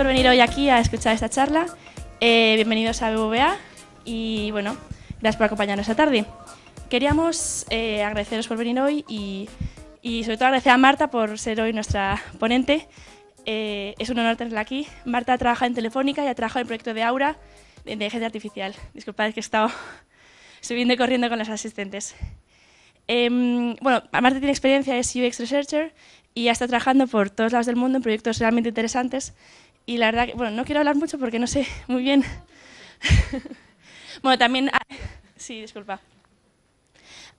por venir hoy aquí a escuchar esta charla. Bienvenidos a BBVA y bueno, gracias por acompañarnos esta tarde. Queríamos agradeceros por venir hoy y sobre todo agradecer a Marta por ser hoy nuestra ponente. Es un honor tenerla aquí. Marta trabaja en Telefónica y ha trabajado en el proyecto de Aura de inteligencia artificial. Disculpad que he estado subiendo y corriendo con los asistentes. Bueno, Marta tiene experiencia, es UX Researcher y ha estado trabajando por todos lados del mundo en proyectos realmente interesantes. Y la verdad que, bueno, no quiero hablar mucho porque no sé muy bien. Bueno, también, sí, disculpa.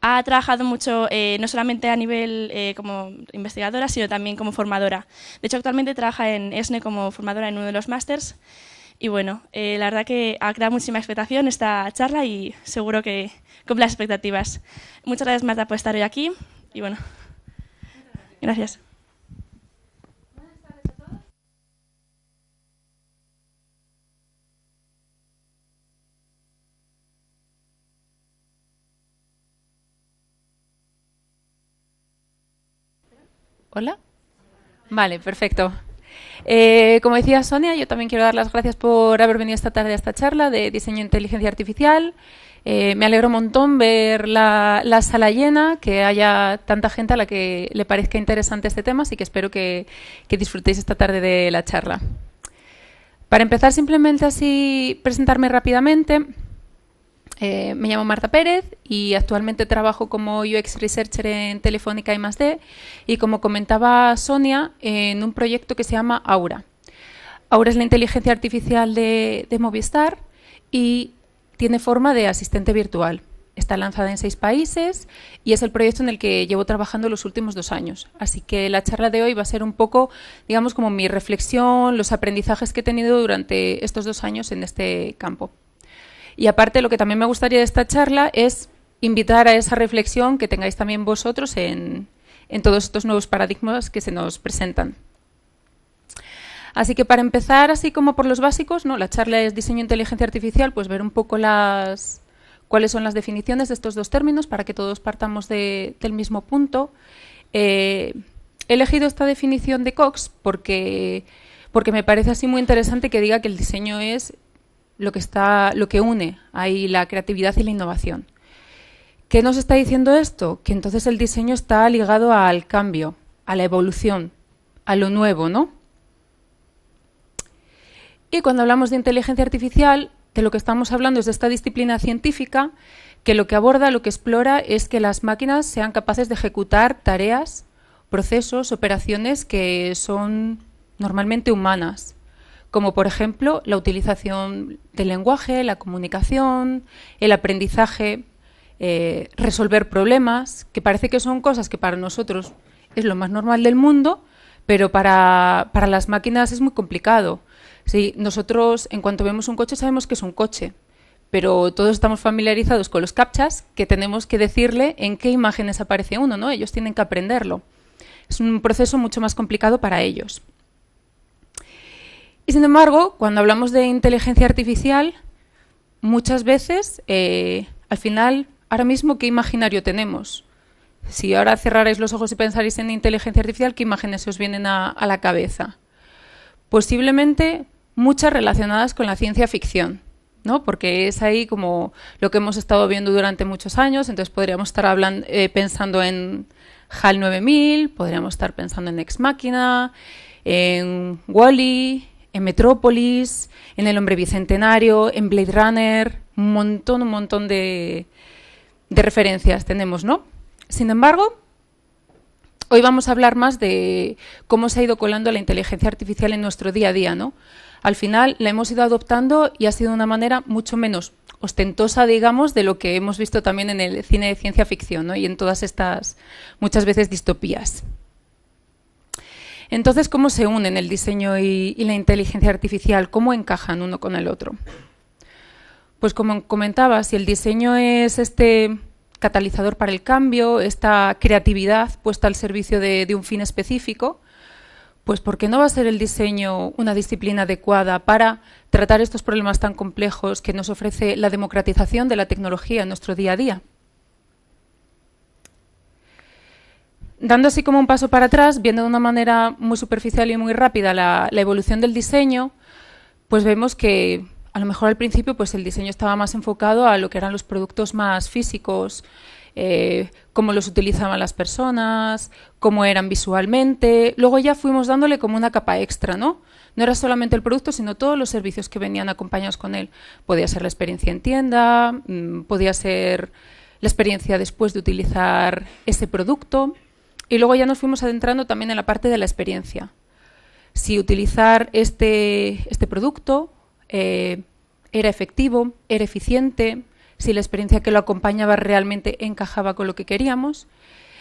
Ha trabajado mucho, no solamente a nivel como investigadora, sino también como formadora. De hecho, actualmente trabaja en ESNE como formadora en uno de los másters. Y bueno, la verdad que ha creado muchísima expectación esta charla y seguro que cumple las expectativas. Muchas gracias, Marta, por estar hoy aquí. Y bueno, gracias. ¿Hola? Vale, perfecto. Como decía Sonia, yo también quiero dar las gracias por haber venido esta tarde a esta charla de diseño e inteligencia artificial. Me alegro un montón ver la sala llena, que haya tanta gente a la que le parezca interesante este tema, así que espero que disfrutéis esta tarde de la charla. Para empezar, simplemente así presentarme rápidamente. Me llamo Marta Pérez y actualmente trabajo como UX Researcher en Telefónica I+D y, como comentaba Sonia, en un proyecto que se llama Aura. Aura es la inteligencia artificial de Movistar y tiene forma de asistente virtual. Está lanzada en 6 países y es el proyecto en el que llevo trabajando los últimos 2 años. Así que la charla de hoy va a ser un poco, digamos, como mi reflexión, los aprendizajes que he tenido durante estos 2 años en este campo. Y aparte, lo que también me gustaría de esta charla es invitar a esa reflexión que tengáis también vosotros en todos estos nuevos paradigmas que se nos presentan. Así que para empezar, así como por los básicos, ¿no? La charla es diseño e inteligencia artificial, pues ver un poco cuáles son las definiciones de estos 2 términos para que todos partamos del mismo punto. He elegido esta definición de Cox porque me parece así muy interesante que diga que el diseño es lo que une ahí la creatividad y la innovación. ¿Qué nos está diciendo esto? Que entonces el diseño está ligado al cambio, a la evolución, a lo nuevo, ¿no? Y cuando hablamos de inteligencia artificial, de lo que estamos hablando es de esta disciplina científica que lo que aborda, lo que explora es que las máquinas sean capaces de ejecutar tareas, procesos, operaciones que son normalmente humanas, como por ejemplo la utilización del lenguaje, la comunicación, el aprendizaje, resolver problemas, que parece que son cosas que para nosotros es lo más normal del mundo, pero para las máquinas es muy complicado. Sí, nosotros, en cuanto vemos un coche, sabemos que es un coche, pero todos estamos familiarizados con los captchas que tenemos que decirle en qué imágenes aparece uno, ¿no? Ellos tienen que aprenderlo. Es un proceso mucho más complicado para ellos. Y sin embargo, cuando hablamos de inteligencia artificial, muchas veces, al final, ahora mismo, ¿qué imaginario tenemos? Si ahora cerrarais los ojos y pensarais en inteligencia artificial, ¿qué imágenes se os vienen a la cabeza? Posiblemente muchas relacionadas con la ciencia ficción, ¿no? Porque es ahí como lo que hemos estado viendo durante muchos años, entonces podríamos estar pensando en HAL 9000, podríamos estar pensando en Ex Machina, en Wall-E, en Metrópolis, en El hombre bicentenario, en Blade Runner, un montón de referencias tenemos, ¿no? Sin embargo, hoy vamos a hablar más de cómo se ha ido colando la inteligencia artificial en nuestro día a día, ¿no? Al final la hemos ido adoptando y ha sido de una manera mucho menos ostentosa, digamos, de lo que hemos visto también en el cine de ciencia ficción, ¿no? Y en todas estas, muchas veces, distopías. Entonces, ¿cómo se unen el diseño y la inteligencia artificial? ¿Cómo encajan uno con el otro? Pues como comentaba, si el diseño es este catalizador para el cambio, esta creatividad puesta al servicio de un fin específico, pues ¿por qué no va a ser el diseño una disciplina adecuada para tratar estos problemas tan complejos que nos ofrece la democratización de la tecnología en nuestro día a día? Dando así como un paso para atrás, viendo de una manera muy superficial y muy rápida la evolución del diseño, pues vemos que a lo mejor al principio pues el diseño estaba más enfocado a lo que eran los productos más físicos, cómo los utilizaban las personas, cómo eran visualmente. Luego ya fuimos dándole como una capa extra, ¿no? No era solamente el producto, sino todos los servicios que venían acompañados con él. Podía ser la experiencia en tienda, podía ser la experiencia después de utilizar ese producto. Y luego ya nos fuimos adentrando también en la parte de la experiencia. Si utilizar este producto era efectivo, era eficiente, si la experiencia que lo acompañaba realmente encajaba con lo que queríamos.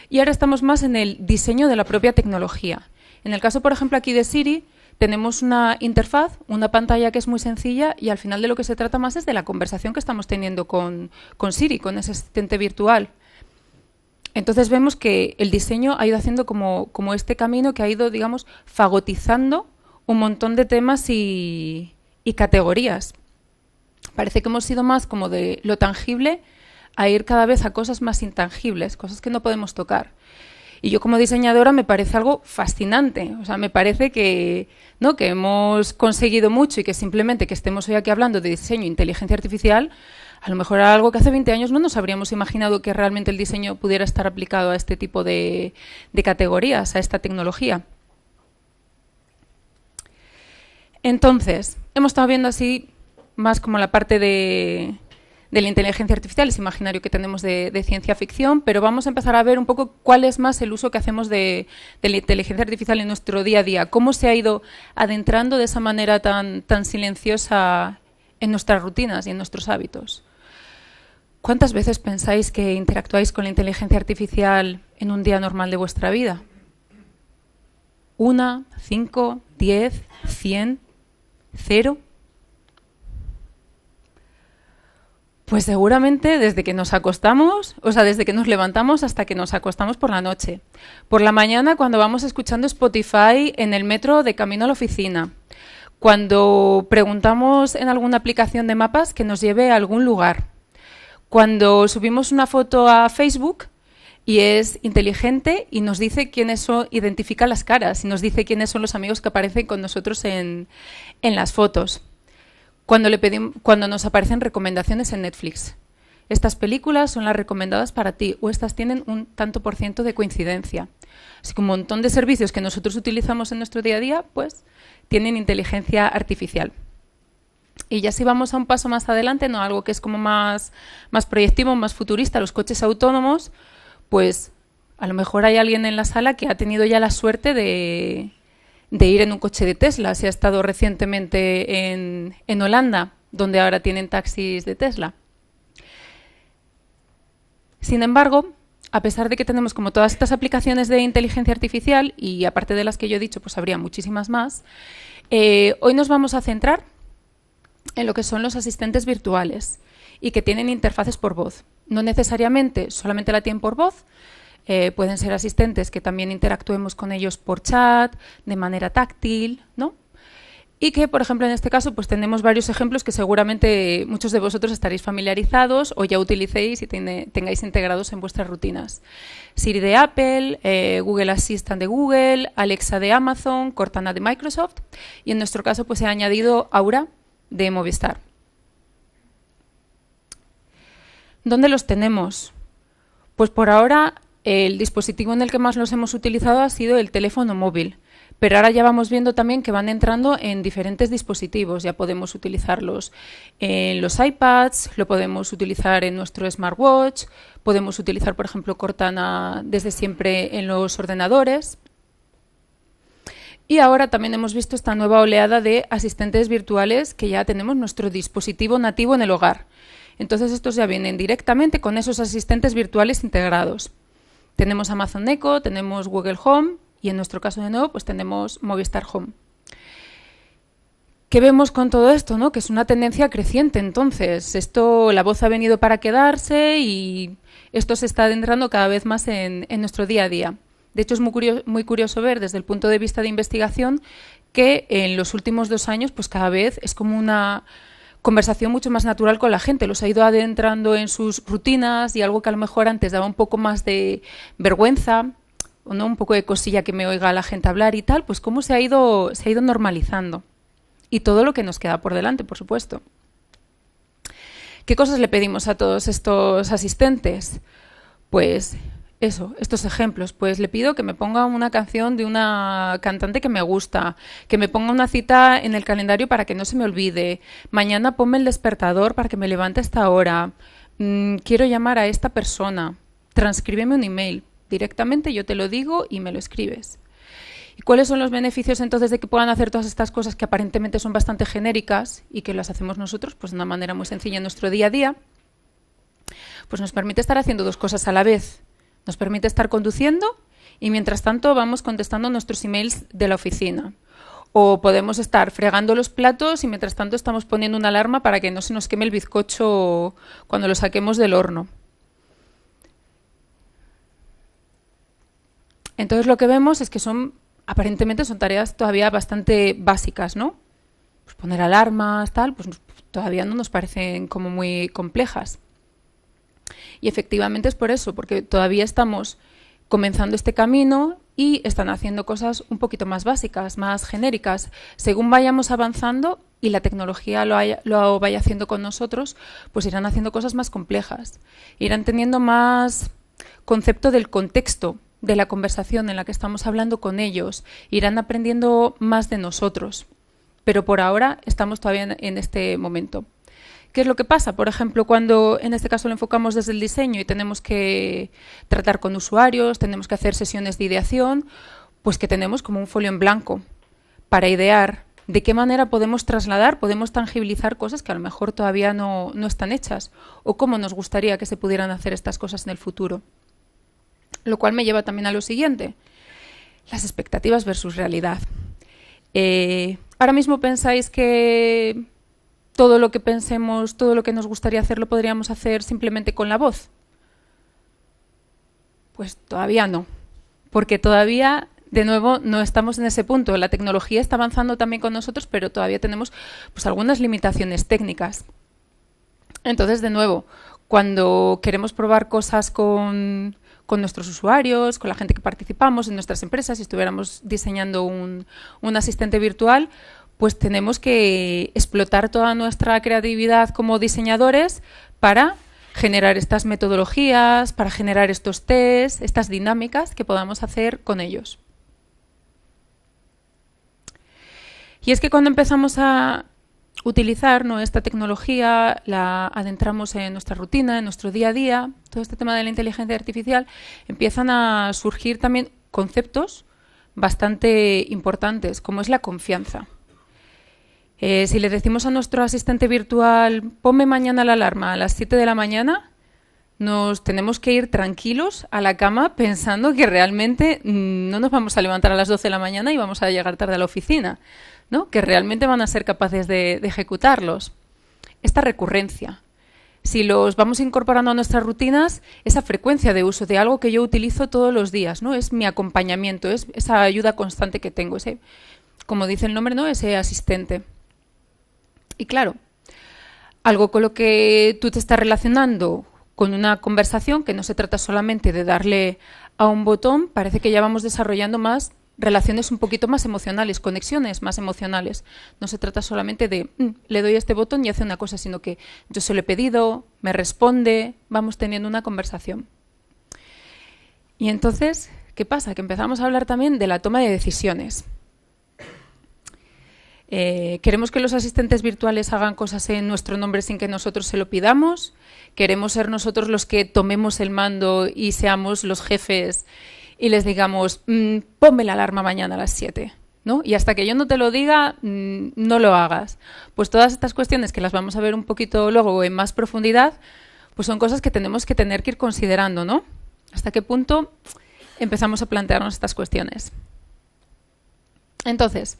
Y ahora estamos más en el diseño de la propia tecnología. En el caso, por ejemplo, aquí de Siri, tenemos una interfaz, una pantalla que es muy sencilla y al final de lo que se trata más es de la conversación que estamos teniendo con Siri, con ese asistente virtual. Entonces vemos que el diseño ha ido haciendo como este camino que ha ido, digamos, fagotizando un montón de temas y categorías. Parece que hemos ido más como de lo tangible a ir cada vez a cosas más intangibles, cosas que no podemos tocar. Y yo como diseñadora me parece algo fascinante. O sea, me parece que, ¿no?, que hemos conseguido mucho y que simplemente que estemos hoy aquí hablando de diseño e inteligencia artificial, a lo mejor era algo que hace 20 años no nos habríamos imaginado que realmente el diseño pudiera estar aplicado a este tipo de categorías, a esta tecnología. Entonces, hemos estado viendo así más como la parte de la inteligencia artificial, ese imaginario que tenemos de ciencia ficción, pero vamos a empezar a ver un poco cuál es más el uso que hacemos de la inteligencia artificial en nuestro día a día, cómo se ha ido adentrando de esa manera tan silenciosa en nuestras rutinas y en nuestros hábitos. ¿Cuántas veces pensáis que interactuáis con la inteligencia artificial en un día normal de vuestra vida? ¿1, 5, 10, 100, 0? Pues seguramente desde que nos acostamos, o sea, desde que nos levantamos hasta que nos acostamos por la noche. Por la mañana cuando vamos escuchando Spotify en el metro de camino a la oficina. Cuando preguntamos en alguna aplicación de mapas que nos lleve a algún lugar. Cuando subimos una foto a Facebook y es inteligente y nos dice quiénes son, identifica las caras y nos dice quiénes son los amigos que aparecen con nosotros en las fotos. Cuando nos aparecen recomendaciones en Netflix. Estas películas son las recomendadas para ti o estas tienen un tanto por ciento de coincidencia. Así que un montón de servicios que nosotros utilizamos en nuestro día a día, pues tienen inteligencia artificial. Y ya si vamos a un paso más adelante, no algo que es como más proyectivo, más futurista, los coches autónomos, pues a lo mejor hay alguien en la sala que ha tenido ya la suerte de ir en un coche de Tesla, si ha estado recientemente en Holanda, donde ahora tienen taxis de Tesla. Sin embargo, a pesar de que tenemos como todas estas aplicaciones de inteligencia artificial, y aparte de las que yo he dicho, pues habría muchísimas más, hoy nos vamos a centrar en lo que son los asistentes virtuales y que tienen interfaces por voz. No necesariamente solamente la tienen por voz, pueden ser asistentes que también interactuemos con ellos por chat, de manera táctil, ¿no? Y que, por ejemplo, en este caso, pues tenemos varios ejemplos que seguramente muchos de vosotros estaréis familiarizados o ya utilicéis y tengáis integrados en vuestras rutinas. Siri de Apple, Google Assistant de Google, Alexa de Amazon, Cortana de Microsoft y en nuestro caso pues he añadido Aura de Movistar. ¿Dónde los tenemos? Pues por ahora el dispositivo en el que más los hemos utilizado ha sido el teléfono móvil, pero ahora ya vamos viendo también que van entrando en diferentes dispositivos. Ya podemos utilizarlos en los iPads, lo podemos utilizar en nuestro smartwatch, podemos utilizar, por ejemplo, Cortana desde siempre en los ordenadores. Y ahora también hemos visto esta nueva oleada de asistentes virtuales que ya tenemos nuestro dispositivo nativo en el hogar. Entonces estos ya vienen directamente con esos asistentes virtuales integrados. Tenemos Amazon Echo, tenemos Google Home y en nuestro caso de nuevo pues tenemos Movistar Home. ¿Qué vemos con todo esto, no? Que es una tendencia creciente. Entonces, la voz ha venido para quedarse y esto se está adentrando cada vez más en nuestro día a día. De hecho, es muy curioso ver desde el punto de vista de investigación que en los últimos 2 años pues cada vez es como una conversación mucho más natural con la gente, los ha ido adentrando en sus rutinas y algo que a lo mejor antes daba un poco más de vergüenza ¿no? Un poco de cosilla que me oiga la gente hablar y tal, pues cómo se ha ido normalizando. Y todo lo que nos queda por delante, por supuesto. ¿Qué cosas le pedimos a todos estos asistentes? Pues eso, estos ejemplos. Pues le pido que me ponga una canción de una cantante que me gusta, que me ponga una cita en el calendario para que no se me olvide. Mañana ponme el despertador para que me levante a esta hora. Quiero llamar a esta persona. Transcríbeme un email. Directamente yo te lo digo y me lo escribes. ¿Y cuáles son los beneficios entonces de que puedan hacer todas estas cosas que aparentemente son bastante genéricas y que las hacemos nosotros pues de una manera muy sencilla en nuestro día a día? Pues nos permite estar haciendo dos cosas a la vez. Nos permite estar conduciendo y mientras tanto vamos contestando nuestros emails de la oficina. O podemos estar fregando los platos y mientras tanto estamos poniendo una alarma para que no se nos queme el bizcocho cuando lo saquemos del horno. Entonces lo que vemos es que aparentemente son tareas todavía bastante básicas, ¿no? Pues poner alarmas, tal, pues todavía no nos parecen como muy complejas. Y efectivamente es por eso, porque todavía estamos comenzando este camino y están haciendo cosas un poquito más básicas, más genéricas. Según vayamos avanzando y la tecnología lo vaya haciendo con nosotros, pues irán haciendo cosas más complejas. Irán teniendo más concepto del contexto de la conversación en la que estamos hablando con ellos, irán aprendiendo más de nosotros. Pero por ahora estamos todavía en este momento. ¿Qué es lo que pasa? Por ejemplo, cuando en este caso lo enfocamos desde el diseño y tenemos que tratar con usuarios, tenemos que hacer sesiones de ideación, pues que tenemos como un folio en blanco para idear de qué manera podemos trasladar, podemos tangibilizar cosas que a lo mejor todavía no están hechas o cómo nos gustaría que se pudieran hacer estas cosas en el futuro. Lo cual me lleva también a lo siguiente, las expectativas versus realidad. Ahora mismo pensáis que todo lo que pensemos, todo lo que nos gustaría hacer, lo podríamos hacer simplemente con la voz. Pues todavía no, porque todavía, de nuevo, no estamos en ese punto. La tecnología está avanzando también con nosotros, pero todavía tenemos pues algunas limitaciones técnicas. Entonces, de nuevo, cuando queremos probar cosas con nuestros usuarios, con la gente que participamos en nuestras empresas, si estuviéramos diseñando un asistente virtual, pues tenemos que explotar toda nuestra creatividad como diseñadores para generar estas metodologías, para generar estos tests, estas dinámicas que podamos hacer con ellos. Y es que cuando empezamos a utilizar, ¿no?, esta tecnología, la adentramos en nuestra rutina, en nuestro día a día, todo este tema de la inteligencia artificial, empiezan a surgir también conceptos bastante importantes, como es la confianza. Si le decimos a nuestro asistente virtual, ponme mañana la alarma a las 7 de la mañana, nos tenemos que ir tranquilos a la cama pensando que realmente no nos vamos a levantar a las 12 de la mañana y vamos a llegar tarde a la oficina, ¿no? Que realmente van a ser capaces de ejecutarlos. Esta recurrencia. Si los vamos incorporando a nuestras rutinas, esa frecuencia de uso de algo que yo utilizo todos los días, ¿no? Es mi acompañamiento, es esa ayuda constante que tengo, ese, como dice el nombre, ¿no?, ese asistente. Y claro, algo con lo que tú te estás relacionando con una conversación, que no se trata solamente de darle a un botón, parece que ya vamos desarrollando más relaciones un poquito más emocionales, conexiones más emocionales. No se trata solamente de le doy a este botón y hace una cosa, sino que yo se lo he pedido, me responde, vamos teniendo una conversación. Y entonces, ¿qué pasa? Que empezamos a hablar también de la toma de decisiones. Queremos que los asistentes virtuales hagan cosas en nuestro nombre sin que nosotros se lo pidamos. Queremos ser nosotros los que tomemos el mando y seamos los jefes y les digamos, ponme la alarma mañana a las 7, ¿no? Y hasta que yo no te lo diga, no lo hagas. Pues todas estas cuestiones, que las vamos a ver un poquito luego en más profundidad, pues son cosas que tenemos que tener que ir considerando, ¿no? ¿Hasta qué punto empezamos a plantearnos estas cuestiones? Entonces,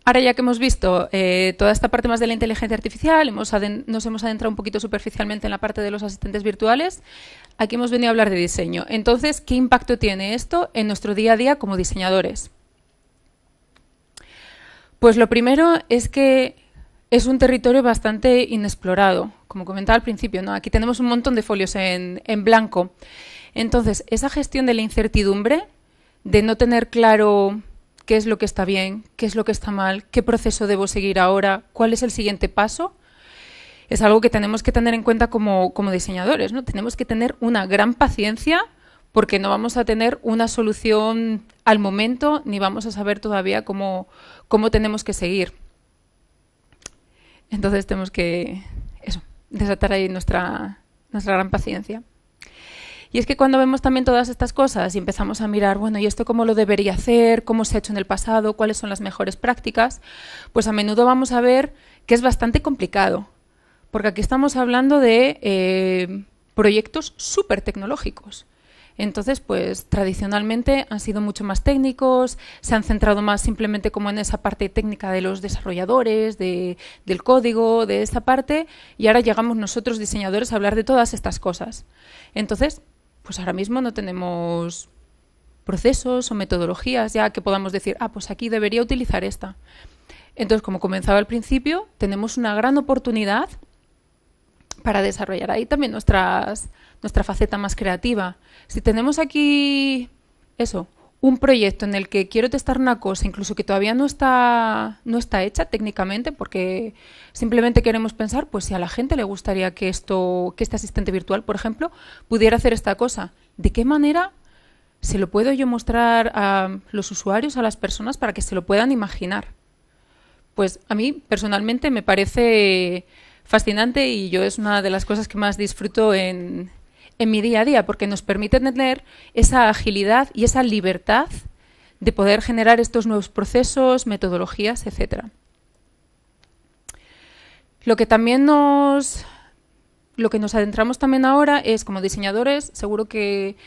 ahora ya que hemos visto toda esta parte más de la inteligencia artificial, nos hemos adentrado un poquito superficialmente en la parte de los asistentes virtuales, aquí hemos venido a hablar de diseño. Entonces, ¿qué impacto tiene esto en nuestro día a día como diseñadores? Pues lo primero es que es un territorio bastante inexplorado, como comentaba al principio, ¿no? Aquí tenemos un montón de folios en blanco. Entonces, esa gestión de la incertidumbre de no tener claro qué es lo que está bien, qué es lo que está mal, qué proceso debo seguir ahora, cuál es el siguiente paso, es algo que tenemos que tener en cuenta como diseñadores, ¿no? Tenemos que tener una gran paciencia porque no vamos a tener una solución al momento ni vamos a saber todavía cómo tenemos que seguir. Entonces tenemos que desatar ahí nuestra gran paciencia. Y es que cuando vemos también todas estas cosas y empezamos a mirar, bueno, ¿y esto cómo lo debería hacer? ¿Cómo se ha hecho en el pasado? ¿Cuáles son las mejores prácticas? Pues a menudo vamos a ver que es bastante complicado, porque aquí estamos hablando de proyectos súper tecnológicos. Entonces, pues tradicionalmente han sido mucho más técnicos, se han centrado más simplemente como en esa parte técnica de los desarrolladores, del código, de esta parte, y ahora llegamos nosotros diseñadores a hablar de todas estas cosas. Entonces, pues ahora mismo no tenemos procesos o metodologías ya que podamos decir, pues aquí debería utilizar esta. Entonces, como comenzaba al principio, tenemos una gran oportunidad para desarrollar ahí también nuestra faceta más creativa. Si tenemos aquí un proyecto en el que quiero testar una cosa, incluso que todavía no está hecha técnicamente, porque simplemente queremos pensar, pues si a la gente le gustaría que este asistente virtual, por ejemplo, pudiera hacer esta cosa, ¿de qué manera se lo puedo yo mostrar a los usuarios, a las personas, para que se lo puedan imaginar? Pues a mí personalmente me parece fascinante y yo es una de las cosas que más disfruto en mi día a día, porque nos permite tener esa agilidad y esa libertad de poder generar estos nuevos procesos, metodologías, etcétera. Lo que nos adentramos también ahora es, como diseñadores, seguro que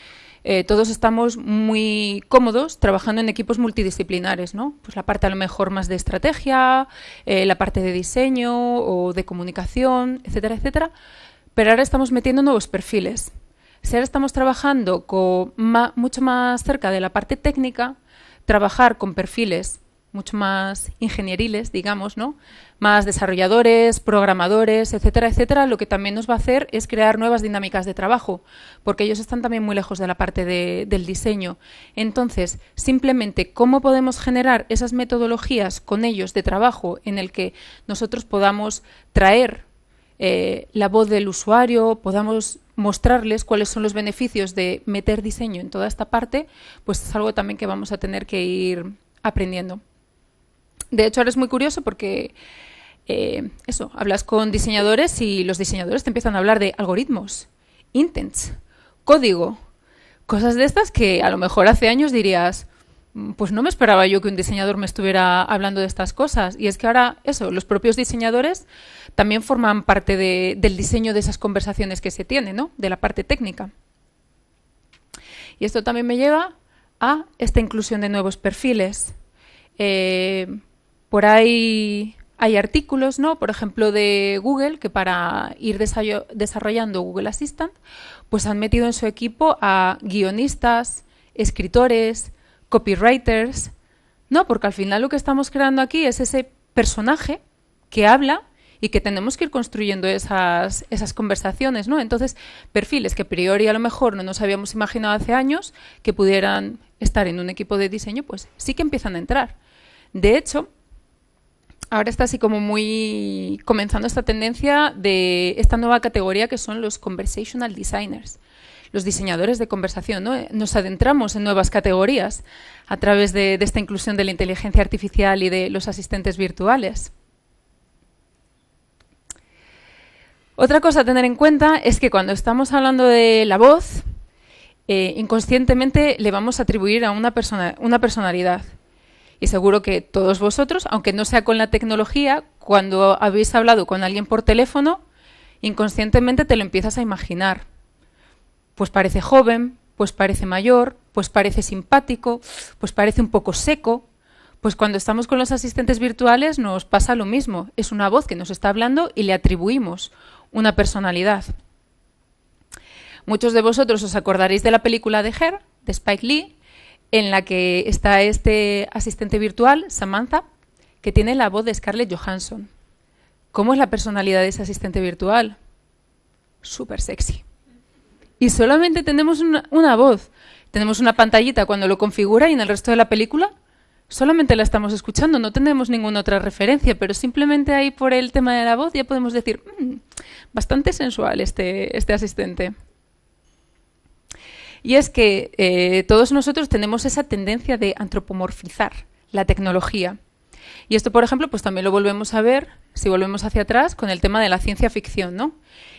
todos estamos muy cómodos trabajando en equipos multidisciplinares, ¿no? Pues la parte a lo mejor más de estrategia, la parte de diseño o de comunicación, etcétera, etcétera. Pero ahora estamos metiendo nuevos perfiles. Si ahora estamos trabajando mucho más cerca de la parte técnica, trabajar con perfiles mucho más ingenieriles, digamos, ¿no? Más desarrolladores, programadores, etcétera, etcétera, lo que también nos va a hacer es crear nuevas dinámicas de trabajo, porque ellos están también muy lejos de la parte del diseño. Entonces, simplemente, ¿cómo podemos generar esas metodologías con ellos de trabajo en el que nosotros podamos traer la voz del usuario, podamos mostrarles cuáles son los beneficios de meter diseño en toda esta parte? Pues es algo también que vamos a tener que ir aprendiendo. De hecho, ahora es muy curioso porque hablas con diseñadores y los diseñadores te empiezan a hablar de algoritmos, intents, código, cosas de estas que a lo mejor hace años dirías, pues no me esperaba yo que un diseñador me estuviera hablando de estas cosas. Y es que ahora los propios diseñadores también forman parte del diseño de esas conversaciones que se tienen, ¿no? De la parte técnica. Y esto también me lleva a esta inclusión de nuevos perfiles. Por ahí hay artículos, ¿no? Por ejemplo, de Google, que para ir desarrollando Google Assistant, pues han metido en su equipo a guionistas, escritores, copywriters, ¿no? Porque al final lo que estamos creando aquí es ese personaje que habla y que tenemos que ir construyendo esas conversaciones, ¿no? Entonces, perfiles que a priori a lo mejor no nos habíamos imaginado hace años que pudieran estar en un equipo de diseño, pues sí que empiezan a entrar. De hecho, ahora está así como muy comenzando esta tendencia de esta nueva categoría que son los conversational designers, los diseñadores de conversación, ¿no? Nos adentramos en nuevas categorías a través de esta inclusión de la inteligencia artificial y de los asistentes virtuales. Otra cosa a tener en cuenta es que cuando estamos hablando de la voz, inconscientemente le vamos a atribuir a una personalidad. Y seguro que todos vosotros, aunque no sea con la tecnología, cuando habéis hablado con alguien por teléfono, inconscientemente te lo empiezas a imaginar. Pues parece joven, pues parece mayor, pues parece simpático, pues parece un poco seco. Pues cuando estamos con los asistentes virtuales nos pasa lo mismo. Es una voz que nos está hablando y le atribuimos una personalidad. Muchos de vosotros os acordaréis de la película de Her, de Spike Lee, en la que está este asistente virtual, Samantha, que tiene la voz de Scarlett Johansson. ¿Cómo es la personalidad de ese asistente virtual? Súper sexy. Y solamente tenemos una voz. tenemos una pantallita cuando lo configura y en el resto de la película solamente la estamos escuchando, no tenemos ninguna otra referencia, pero simplemente ahí por el tema de la voz ya podemos decir, bastante sensual este asistente. Y es que todos nosotros tenemos esa tendencia de antropomorfizar la tecnología. Y esto, por ejemplo, pues también lo volvemos a ver, si volvemos hacia atrás, con el tema de la ciencia ficción, ¿no?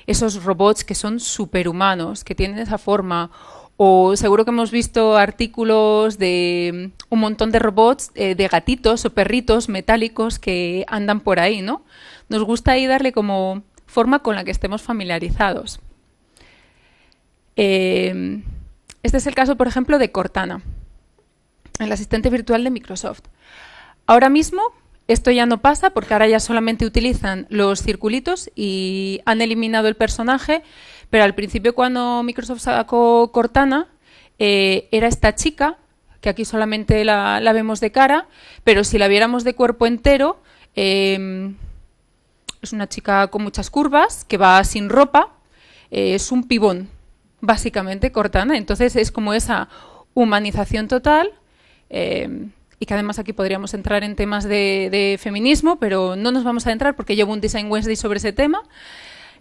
Esos robots que son superhumanos, que tienen esa forma. O seguro que hemos visto artículos de un montón de robots, de gatitos o perritos metálicos que andan por ahí, ¿no? Nos gusta ahí darle como forma con la que estemos familiarizados. Este es el caso, por ejemplo, de Cortana, el asistente virtual de Microsoft. Ahora mismo esto ya no pasa porque ahora ya solamente utilizan los circulitos y han eliminado el personaje, pero al principio cuando Microsoft sacó Cortana era esta chica, que aquí solamente la vemos de cara, pero si la viéramos de cuerpo entero, es una chica con muchas curvas, que va sin ropa, es un pibón, básicamente, Cortana. Entonces es como esa humanización total, y que además aquí podríamos entrar en temas de feminismo, pero no nos vamos a entrar porque llevo un Design Wednesday sobre ese tema.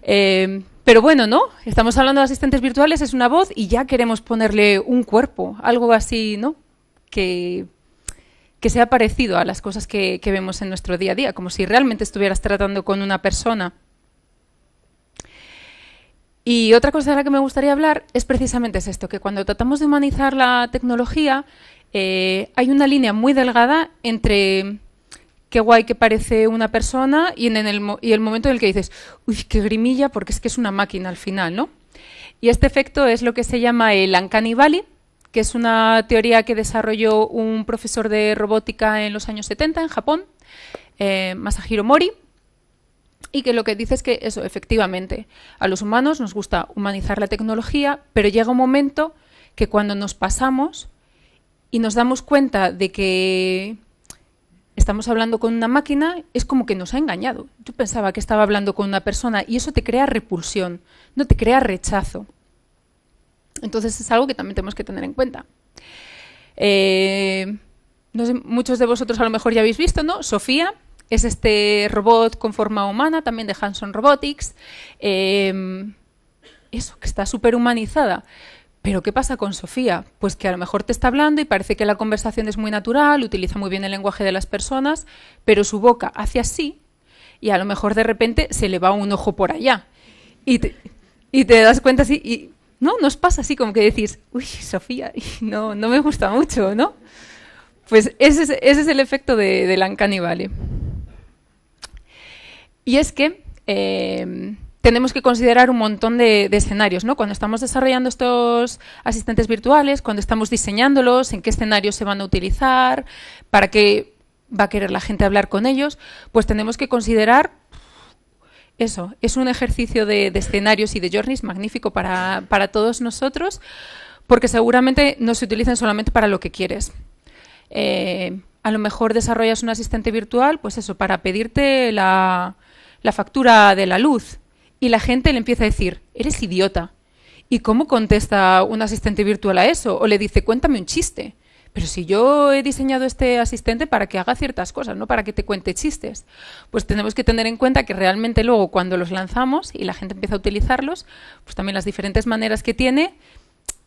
Pero bueno, ¿no? Estamos hablando de asistentes virtuales, es una voz y ya queremos ponerle un cuerpo, algo así, ¿no? Que sea parecido a las cosas que vemos en nuestro día a día, como si realmente estuvieras tratando con una persona. Y otra cosa de la que me gustaría hablar es precisamente esto, que cuando tratamos de humanizar la tecnología, hay una línea muy delgada entre qué guay que parece una persona y el momento en el que dices, uy, qué grimilla, porque es que es una máquina al final, ¿no? Y este efecto es lo que se llama el Uncanny Valley, que es una teoría que desarrolló un profesor de robótica en los años 70 en Japón, Masahiro Mori, y que lo que dice es que eso, efectivamente, a los humanos nos gusta humanizar la tecnología, pero llega un momento que cuando nos pasamos y nos damos cuenta de que estamos hablando con una máquina, es como que nos ha engañado. Yo pensaba que estaba hablando con una persona y eso te crea repulsión, no te crea rechazo. Entonces es algo que también tenemos que tener en cuenta. No sé, muchos de vosotros a lo mejor ya habéis visto, ¿no? Sofía es este robot con forma humana, también de Hanson Robotics. Eso, que está súper humanizada. ¿Pero qué pasa con Sofía? Pues que a lo mejor te está hablando y parece que la conversación es muy natural, utiliza muy bien el lenguaje de las personas, pero su boca hace así y a lo mejor de repente se le va un ojo por allá. Y te das cuenta así y no, nos pasa así como que decís, uy, Sofía, no me gusta mucho, ¿no? Pues ese es el efecto del Uncanny Valley. Y es que tenemos que considerar un montón de escenarios, ¿no? Cuando estamos desarrollando estos asistentes virtuales, cuando estamos diseñándolos, en qué escenarios se van a utilizar, para qué va a querer la gente hablar con ellos, pues tenemos que considerar eso. Es un ejercicio de escenarios y de journeys magnífico para todos nosotros, porque seguramente no se utilizan solamente para lo que quieres. A lo mejor desarrollas un asistente virtual, pues eso, para pedirte la factura de la luz. Y la gente le empieza a decir, eres idiota. ¿Y cómo contesta un asistente virtual a eso? O le dice, cuéntame un chiste. Pero si yo he diseñado este asistente para que haga ciertas cosas, no para que te cuente chistes. Pues tenemos que tener en cuenta que realmente luego cuando los lanzamos y la gente empieza a utilizarlos, pues también las diferentes maneras que tiene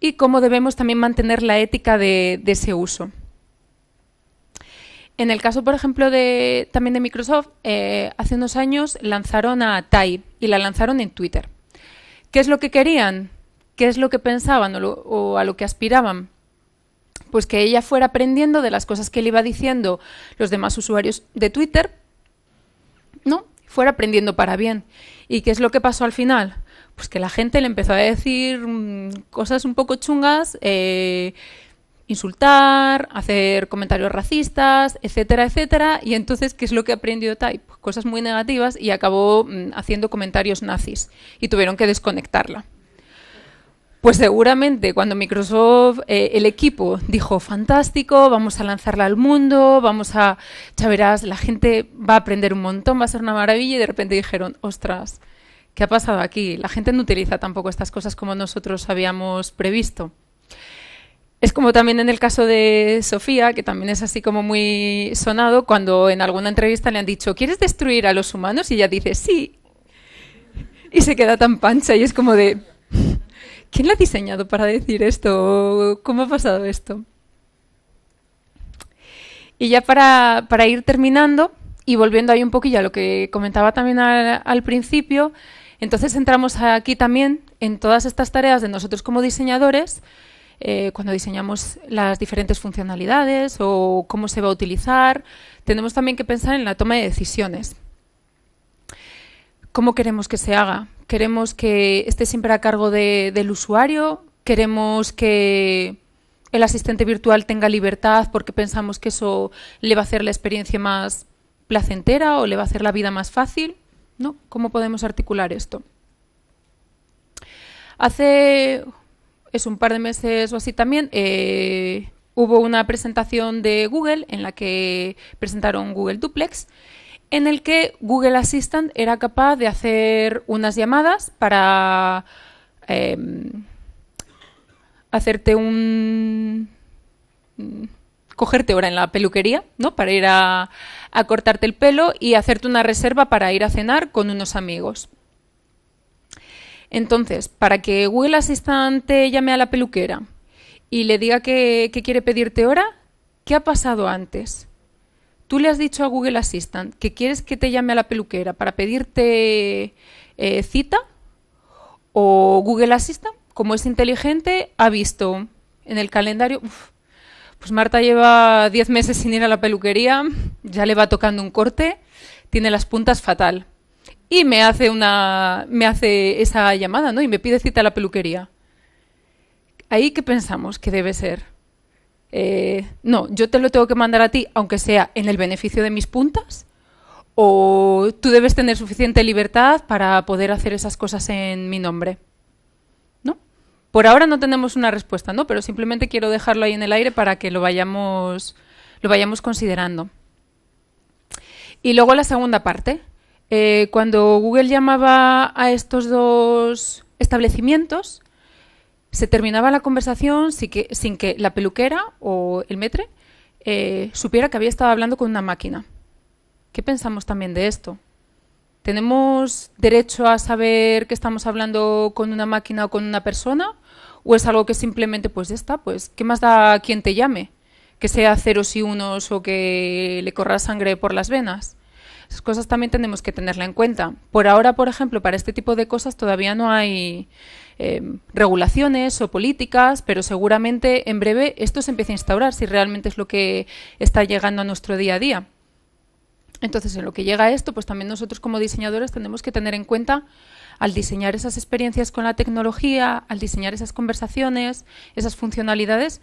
y cómo debemos también mantener la ética de ese uso. En el caso, por ejemplo, también de Microsoft, hace unos años lanzaron a Tai y la lanzaron en Twitter. ¿Qué es lo que querían? ¿Qué es lo que pensaban o a lo que aspiraban? Pues que ella fuera aprendiendo de las cosas que le iba diciendo los demás usuarios de Twitter, ¿no? Fuera aprendiendo para bien. ¿Y qué es lo que pasó al final? Pues que la gente le empezó a decir cosas un poco chungas, insultar, hacer comentarios racistas, etcétera, etcétera. Y entonces, ¿qué es lo que aprendió Tai? Pues cosas muy negativas y acabó haciendo comentarios nazis y tuvieron que desconectarla. Pues seguramente cuando Microsoft, el equipo, dijo, fantástico, vamos a lanzarla al mundo, ya verás, la gente va a aprender un montón, va a ser una maravilla, y de repente dijeron, ostras, ¿qué ha pasado aquí? La gente no utiliza tampoco estas cosas como nosotros habíamos previsto. Es como también en el caso de Sofía, que también es así como muy sonado, cuando en alguna entrevista le han dicho, ¿quieres destruir a los humanos? Y ella dice, sí. Y se queda tan pancha y es como de, ¿quién la ha diseñado para decir esto? ¿Cómo ha pasado esto? Y ya para ir terminando y volviendo ahí un poquillo a lo que comentaba también al principio, entonces entramos aquí también en todas estas tareas de nosotros como diseñadores, cuando diseñamos las diferentes funcionalidades o cómo se va a utilizar, tenemos también que pensar en la toma de decisiones. ¿Cómo queremos que se haga? ¿Queremos que esté siempre a cargo del usuario? ¿Queremos que el asistente virtual tenga libertad porque pensamos que eso le va a hacer la experiencia más placentera o le va a hacer la vida más fácil? ¿No? ¿Cómo podemos articular esto? Hace un par de meses o así también hubo una presentación de Google en la que presentaron Google Duplex, en el que Google Assistant era capaz de hacer unas llamadas para hacerte cogerte hora en la peluquería, ¿no? Para ir a cortarte el pelo y hacerte una reserva para ir a cenar con unos amigos. Entonces, para que Google Assistant te llame a la peluquera y le diga que quiere pedirte hora, ¿qué ha pasado antes? Tú le has dicho a Google Assistant que quieres que te llame a la peluquera para pedirte cita, o Google Assistant, como es inteligente, ha visto en el calendario, pues Marta lleva 10 meses sin ir a la peluquería, ya le va tocando un corte, tiene las puntas fatal. Y me hace esa llamada, ¿no? Y me pide cita a la peluquería. ¿Ahí qué pensamos que debe ser? No, yo te lo tengo que mandar a ti, aunque sea en el beneficio de mis puntas, o tú debes tener suficiente libertad para poder hacer esas cosas en mi nombre, ¿no? Por ahora no tenemos una respuesta, ¿no? Pero simplemente quiero dejarlo ahí en el aire para que lo vayamos considerando. Y luego la segunda parte. Cuando Google llamaba a estos dos establecimientos, se terminaba la conversación sin que la peluquera o el maître supiera que había estado hablando con una máquina. ¿Qué pensamos también de esto? ¿Tenemos derecho a saber que estamos hablando con una máquina o con una persona? ¿O es algo que simplemente, pues ya está, pues qué más da quien te llame? Que sea ceros y unos o que le corra sangre por las venas. Esas cosas también tenemos que tenerla en cuenta. Por ahora, por ejemplo, para este tipo de cosas todavía no hay regulaciones o políticas, pero seguramente en breve esto se empiece a instaurar si realmente es lo que está llegando a nuestro día a día. Entonces, en lo que llega a esto, pues también nosotros como diseñadores tenemos que tener en cuenta, al diseñar esas experiencias con la tecnología, al diseñar esas conversaciones, esas funcionalidades,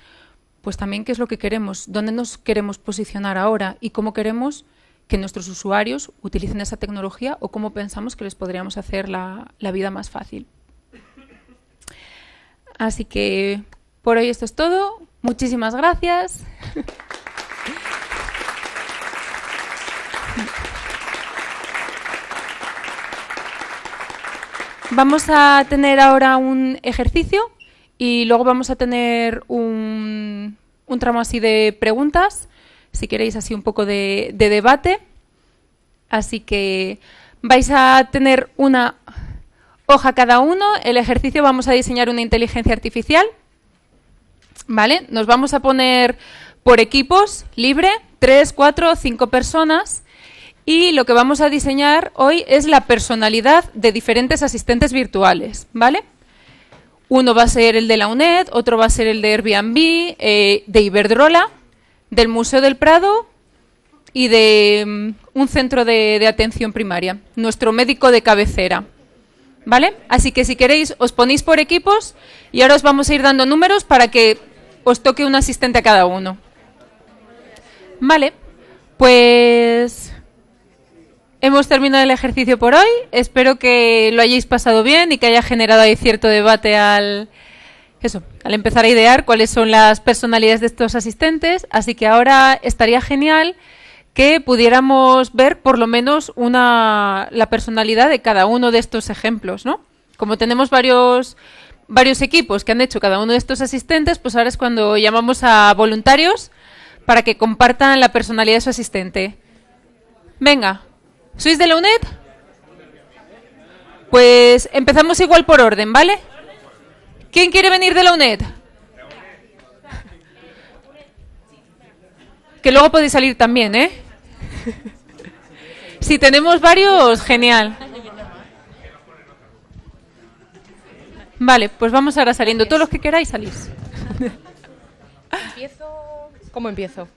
pues también qué es lo que queremos, dónde nos queremos posicionar ahora y cómo queremos que nuestros usuarios utilicen esa tecnología o cómo pensamos que les podríamos hacer la vida más fácil. Así que por hoy esto es todo. Muchísimas gracias. Vamos a tener ahora un ejercicio y luego vamos a tener un tramo así de preguntas, si queréis así un poco de debate. Así que vais a tener una hoja cada uno. El ejercicio vamos a diseñar una inteligencia artificial. ¿Vale? Nos vamos a poner por equipos, libre, 3, 4, 5 personas. Y lo que vamos a diseñar hoy es la personalidad de diferentes asistentes virtuales. ¿Vale? Uno va a ser el de la UNED, otro va a ser el de Airbnb, de Iberdrola, del Museo del Prado y de un centro de atención primaria, nuestro médico de cabecera. ¿Vale? Así que si queréis os ponéis por equipos y ahora os vamos a ir dando números para que os toque un asistente a cada uno. Vale, pues hemos terminado el ejercicio por hoy. Espero que lo hayáis pasado bien y que haya generado ahí cierto debate al empezar a idear cuáles son las personalidades de estos asistentes. Así que ahora estaría genial que pudiéramos ver por lo menos la personalidad de cada uno de estos ejemplos, ¿no? Como tenemos varios varios equipos que han hecho cada uno de estos asistentes, pues ahora es cuando llamamos a voluntarios para que compartan la personalidad de su asistente. Venga, ¿sois de la UNED? Pues empezamos igual por orden, ¿vale? ¿Quién quiere venir de la UNED? Que luego podéis salir también, ¿eh? Si tenemos varios, genial. Vale, pues vamos ahora saliendo. Todos los que queráis salís. ¿Cómo empiezo?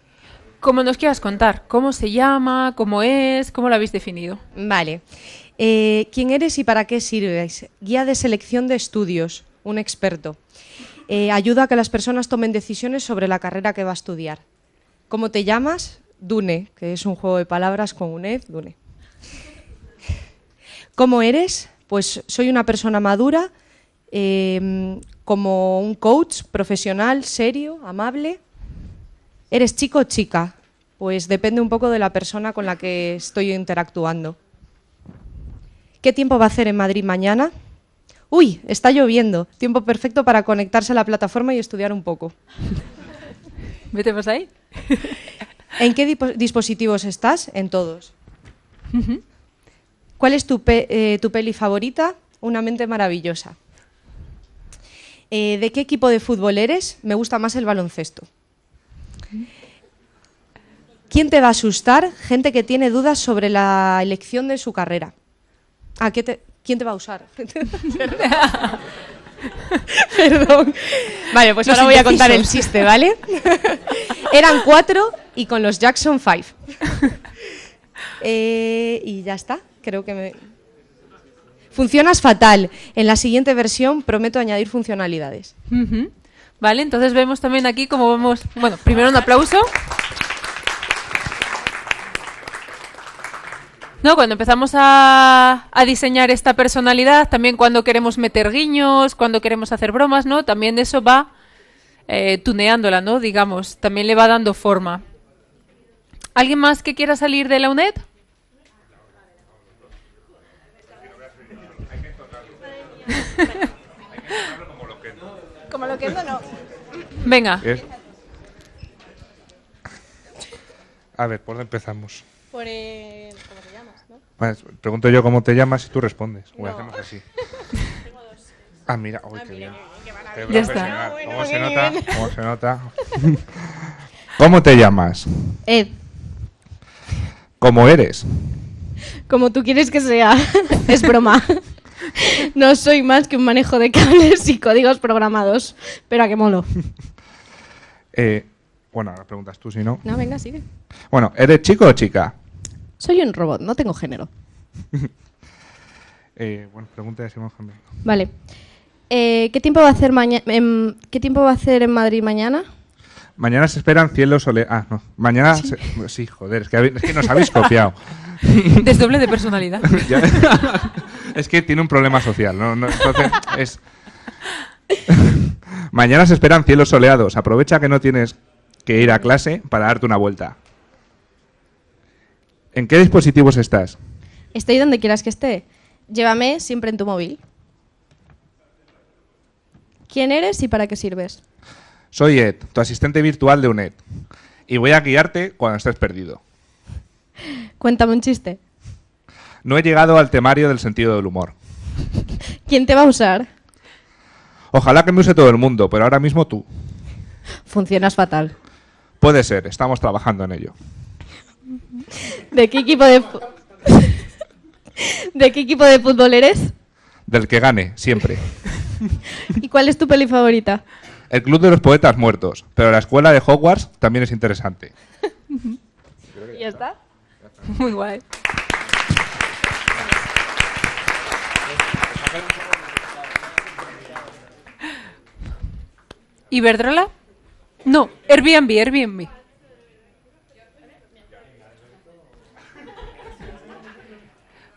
Como nos quieras contar. ¿Cómo se llama? ¿Cómo es? ¿Cómo lo habéis definido? Vale. ¿Quién eres y para qué sirves? Guía de selección de estudios, un experto. Ayuda a que las personas tomen decisiones sobre la carrera que va a estudiar. ¿Cómo te llamas? Dune, que es un juego de palabras con UNED, Dune. ¿Cómo eres? Pues soy una persona madura, como un coach profesional, serio, amable. ¿Eres chico o chica? Pues depende un poco de la persona con la que estoy interactuando. ¿Qué tiempo va a hacer en Madrid mañana? Uy, está lloviendo. Tiempo perfecto para conectarse a la plataforma y estudiar un poco. ¿Vete pues ahí? ¿En qué dispositivos estás? En todos. ¿Cuál es tu peli favorita? Una mente maravillosa. ¿De qué equipo de fútbol eres? Me gusta más el baloncesto. ¿Quién te va a asustar? Gente que tiene dudas sobre la elección de su carrera. ¿Quién te va a usar? Perdón. Vale, pues ahora voy a contar el chiste, ¿vale? Eran 4 y con los Jackson 5. Y ya está. Creo que Funcionas fatal. En la siguiente versión prometo añadir funcionalidades. Vale, entonces vemos también aquí cómo vamos... Bueno, primero un aplauso. No, cuando empezamos a diseñar esta personalidad, también cuando queremos meter guiños, cuando queremos hacer bromas, ¿no? También eso va tuneándola, ¿no? Digamos, también le va dando forma. ¿Alguien más que quiera salir de la UNED? Como lo que no. Venga. A ver, ¿por dónde empezamos? Por el... ¿Cómo te llamas, no? Bueno, pregunto yo cómo te llamas y tú respondes. O No. hacemos así. Ah, mira, uy, qué bien. Qué Ya profesional. está. ¿Cómo se nota? ¿Cómo se nota? ¿Cómo te llamas? Ed, ¿Cómo eres? como tú quieres que sea. Es broma. No soy más que un manejo de cables y códigos programados. Pero a qué molo. Bueno, ahora preguntas tú, si no. No, venga, sigue. Bueno, ¿eres chico o chica? Soy un robot, no tengo género. Bueno, pregunta de Simón Jaime. Vale. ¿Qué tiempo va a hacer ¿Qué tiempo va a hacer en Madrid mañana? Mañana se esperan cielos soleados. Ah, no. Mañana... Sí, joder, es que nos habéis copiado. Desdoble de personalidad. Ya. Es que tiene un problema social, ¿no? Entonces, es... Mañana se esperan cielos soleados. Aprovecha que no tienes que ir a clase para darte una vuelta. ¿En qué dispositivos estás? Estoy donde quieras que esté. Llévame siempre en tu móvil. ¿Quién eres y para qué sirves? Soy Ed, tu asistente virtual de UNED. Y voy a guiarte cuando estés perdido. Cuéntame un chiste. No he llegado al temario del sentido del humor. ¿Quién te va a usar? Ojalá que me use todo el mundo, pero ahora mismo tú. Funcionas fatal. Puede ser, estamos trabajando en ello. ¿De qué equipo de ¿De qué equipo de fútbol eres? Del que gane, siempre. ¿Y cuál es tu peli favorita? El Club de los Poetas Muertos, pero la escuela de Hogwarts también es interesante. ¿Ya está? Muy guay. ¿Iberdrola? No, Airbnb.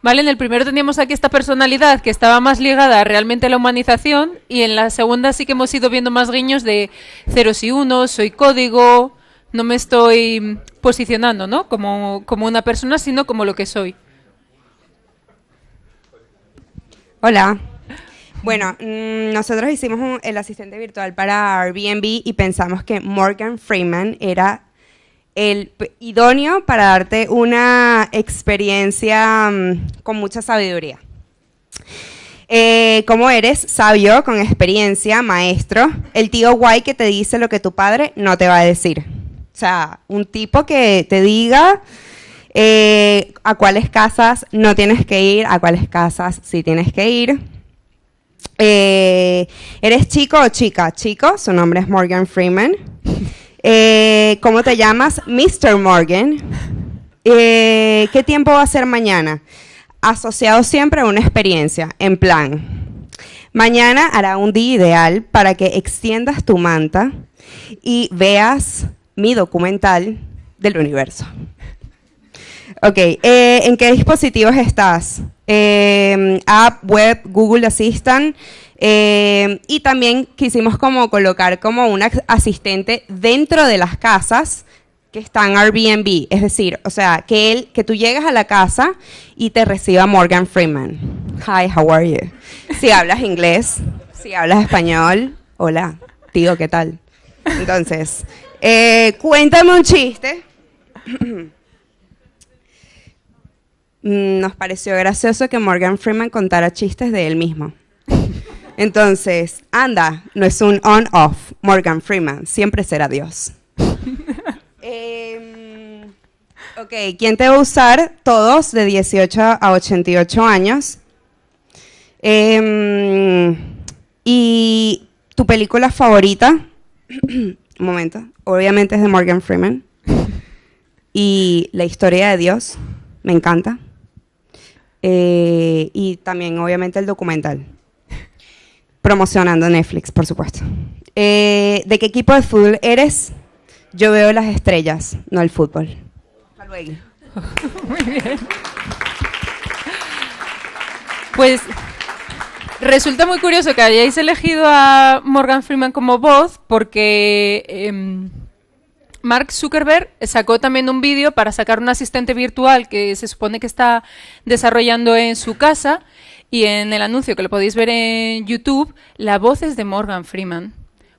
Vale, en el primero teníamos aquí esta personalidad que estaba más ligada realmente a la humanización y en la segunda sí que hemos ido viendo más guiños de ceros y unos, soy código, no me estoy posicionando, ¿no? Como una persona, sino como lo que soy. Hola, Bueno, nosotros hicimos el asistente virtual para Airbnb y pensamos que Morgan Freeman era el idóneo para darte una experiencia con mucha sabiduría. Como eres sabio, con experiencia, maestro, el tío guay que te dice lo que tu padre no te va a decir. O sea, un tipo que te diga a cuáles casas no tienes que ir, a cuáles casas sí tienes que ir. ¿Eres chico o chica? Chico, su nombre es Morgan Freeman. ¿Cómo te llamas? Mr. Morgan. ¿Qué tiempo va a ser mañana? Asociado siempre a una experiencia, en plan, mañana hará un día ideal para que extiendas tu manta y veas mi documental del universo. Ok, ¿en qué dispositivos estás? App, web, Google Assistant. Y también quisimos como colocar como un asistente dentro de las casas que están en Airbnb. Es decir, o sea, que tú llegas a la casa y te reciba Morgan Freeman. Hi, how are you? Si hablas inglés, si hablas español, hola, tío, ¿qué tal? Entonces, cuéntame un chiste. Nos pareció gracioso que Morgan Freeman contara chistes de él mismo. Entonces, anda, no es un on-off. Morgan Freeman siempre será Dios. Ok, ¿quién te va a usar? Todos de 18 a 88 años. ¿Y tu película favorita? Un momento. Obviamente es de Morgan Freeman. Y La historia de Dios. Me encanta. Y también, obviamente, el documental. Promocionando Netflix, por supuesto. ¿De qué equipo de fútbol eres? Yo veo las estrellas, no el fútbol. Hasta luego. Muy bien. Pues resulta muy curioso que hayáis elegido a Morgan Freeman como voz porque Mark Zuckerberg sacó también un vídeo para sacar un asistente virtual que se supone que está desarrollando en su casa, y en el anuncio, que lo podéis ver en YouTube, la voz es de Morgan Freeman.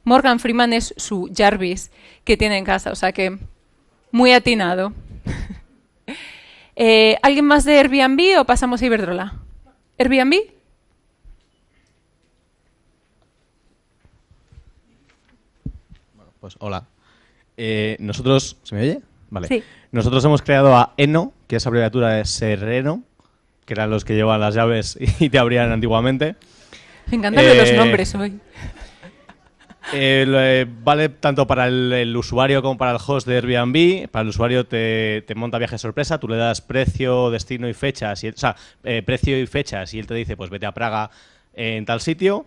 Morgan Freeman es su Jarvis que tiene en casa, o sea que muy atinado. ¿Alguien más de Airbnb o pasamos a Iberdrola? ¿Airbnb? Bueno, pues hola. Nosotros... ¿Se me oye? Vale. Sí. Nosotros hemos creado a Eno, que es abreviatura de Sereno, que eran los que llevaban las llaves y te abrían antiguamente. Me encantan los nombres hoy. Vale tanto para el usuario como para el host de Airbnb. Para el usuario te monta viaje sorpresa, tú le das precio, destino y fechas, precio y fechas, y él te dice, pues vete a Praga en tal sitio.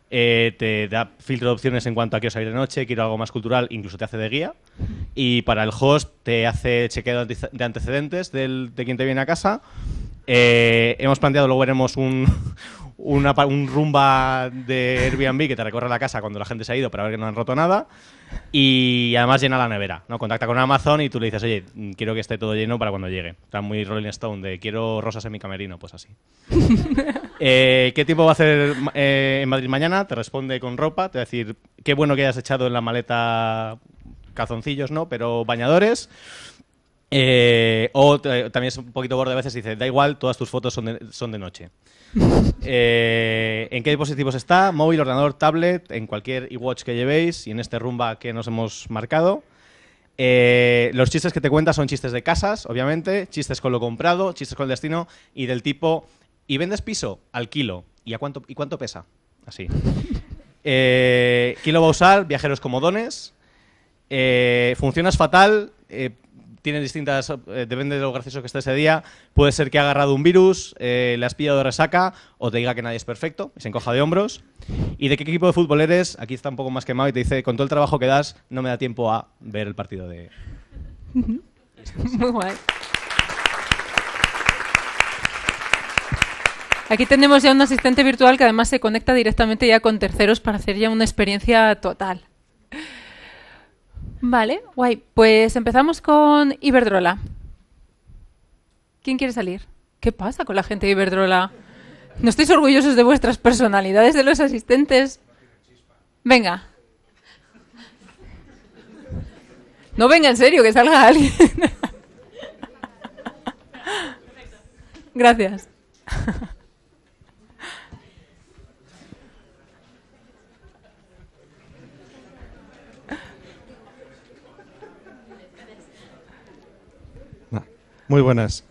Te da filtro de opciones en cuanto a quiero salir de noche, quiero algo más cultural, incluso te hace de guía. Y para el host te hace chequeo de antecedentes de quien te viene a casa. Hemos planteado, luego veremos un Roomba de Airbnb que te recorre la casa cuando la gente se ha ido para ver que no han roto nada, y además llena la nevera, ¿no? Contacta con Amazon y tú le dices, oye, quiero que esté todo lleno para cuando llegue. Está muy Rolling Stone de quiero rosas en mi camerino, pues así. ¿Qué tiempo va a hacer en Madrid mañana? Te responde con ropa, te va a decir, qué bueno que hayas echado en la maleta calzoncillos, ¿no? Pero bañadores. También es un poquito borde a veces, dice, da igual, todas tus fotos son de noche. ¿En qué dispositivos está? Móvil, ordenador, tablet, en cualquier iWatch que llevéis y en este Roomba que nos hemos marcado. Los chistes que te cuenta son chistes de casas, obviamente, chistes con lo comprado, chistes con el destino y del tipo, ¿y vendes piso? Alquilo. ¿Y cuánto pesa? Así. ¿Quién lo va a usar? Viajeros comodones. Funcionas fatal. Tiene distintas, depende de lo gracioso que esté ese día. Puede ser que ha agarrado un virus, le has pillado de resaca, o te diga que nadie es perfecto y se encoja de hombros. ¿Y de qué equipo de fútbol eres? Aquí está un poco más quemado y te dice, con todo el trabajo que das, no me da tiempo a ver el partido de... Muy guay. Aquí tenemos ya un asistente virtual que además se conecta directamente ya con terceros para hacer ya una experiencia total. Vale, guay. Pues empezamos con Iberdrola. ¿Quién quiere salir? ¿Qué pasa con la gente de Iberdrola? ¿No estáis orgullosos de vuestras personalidades de los asistentes? Venga. No, venga, en serio, que salga alguien. Gracias. Muy buenas.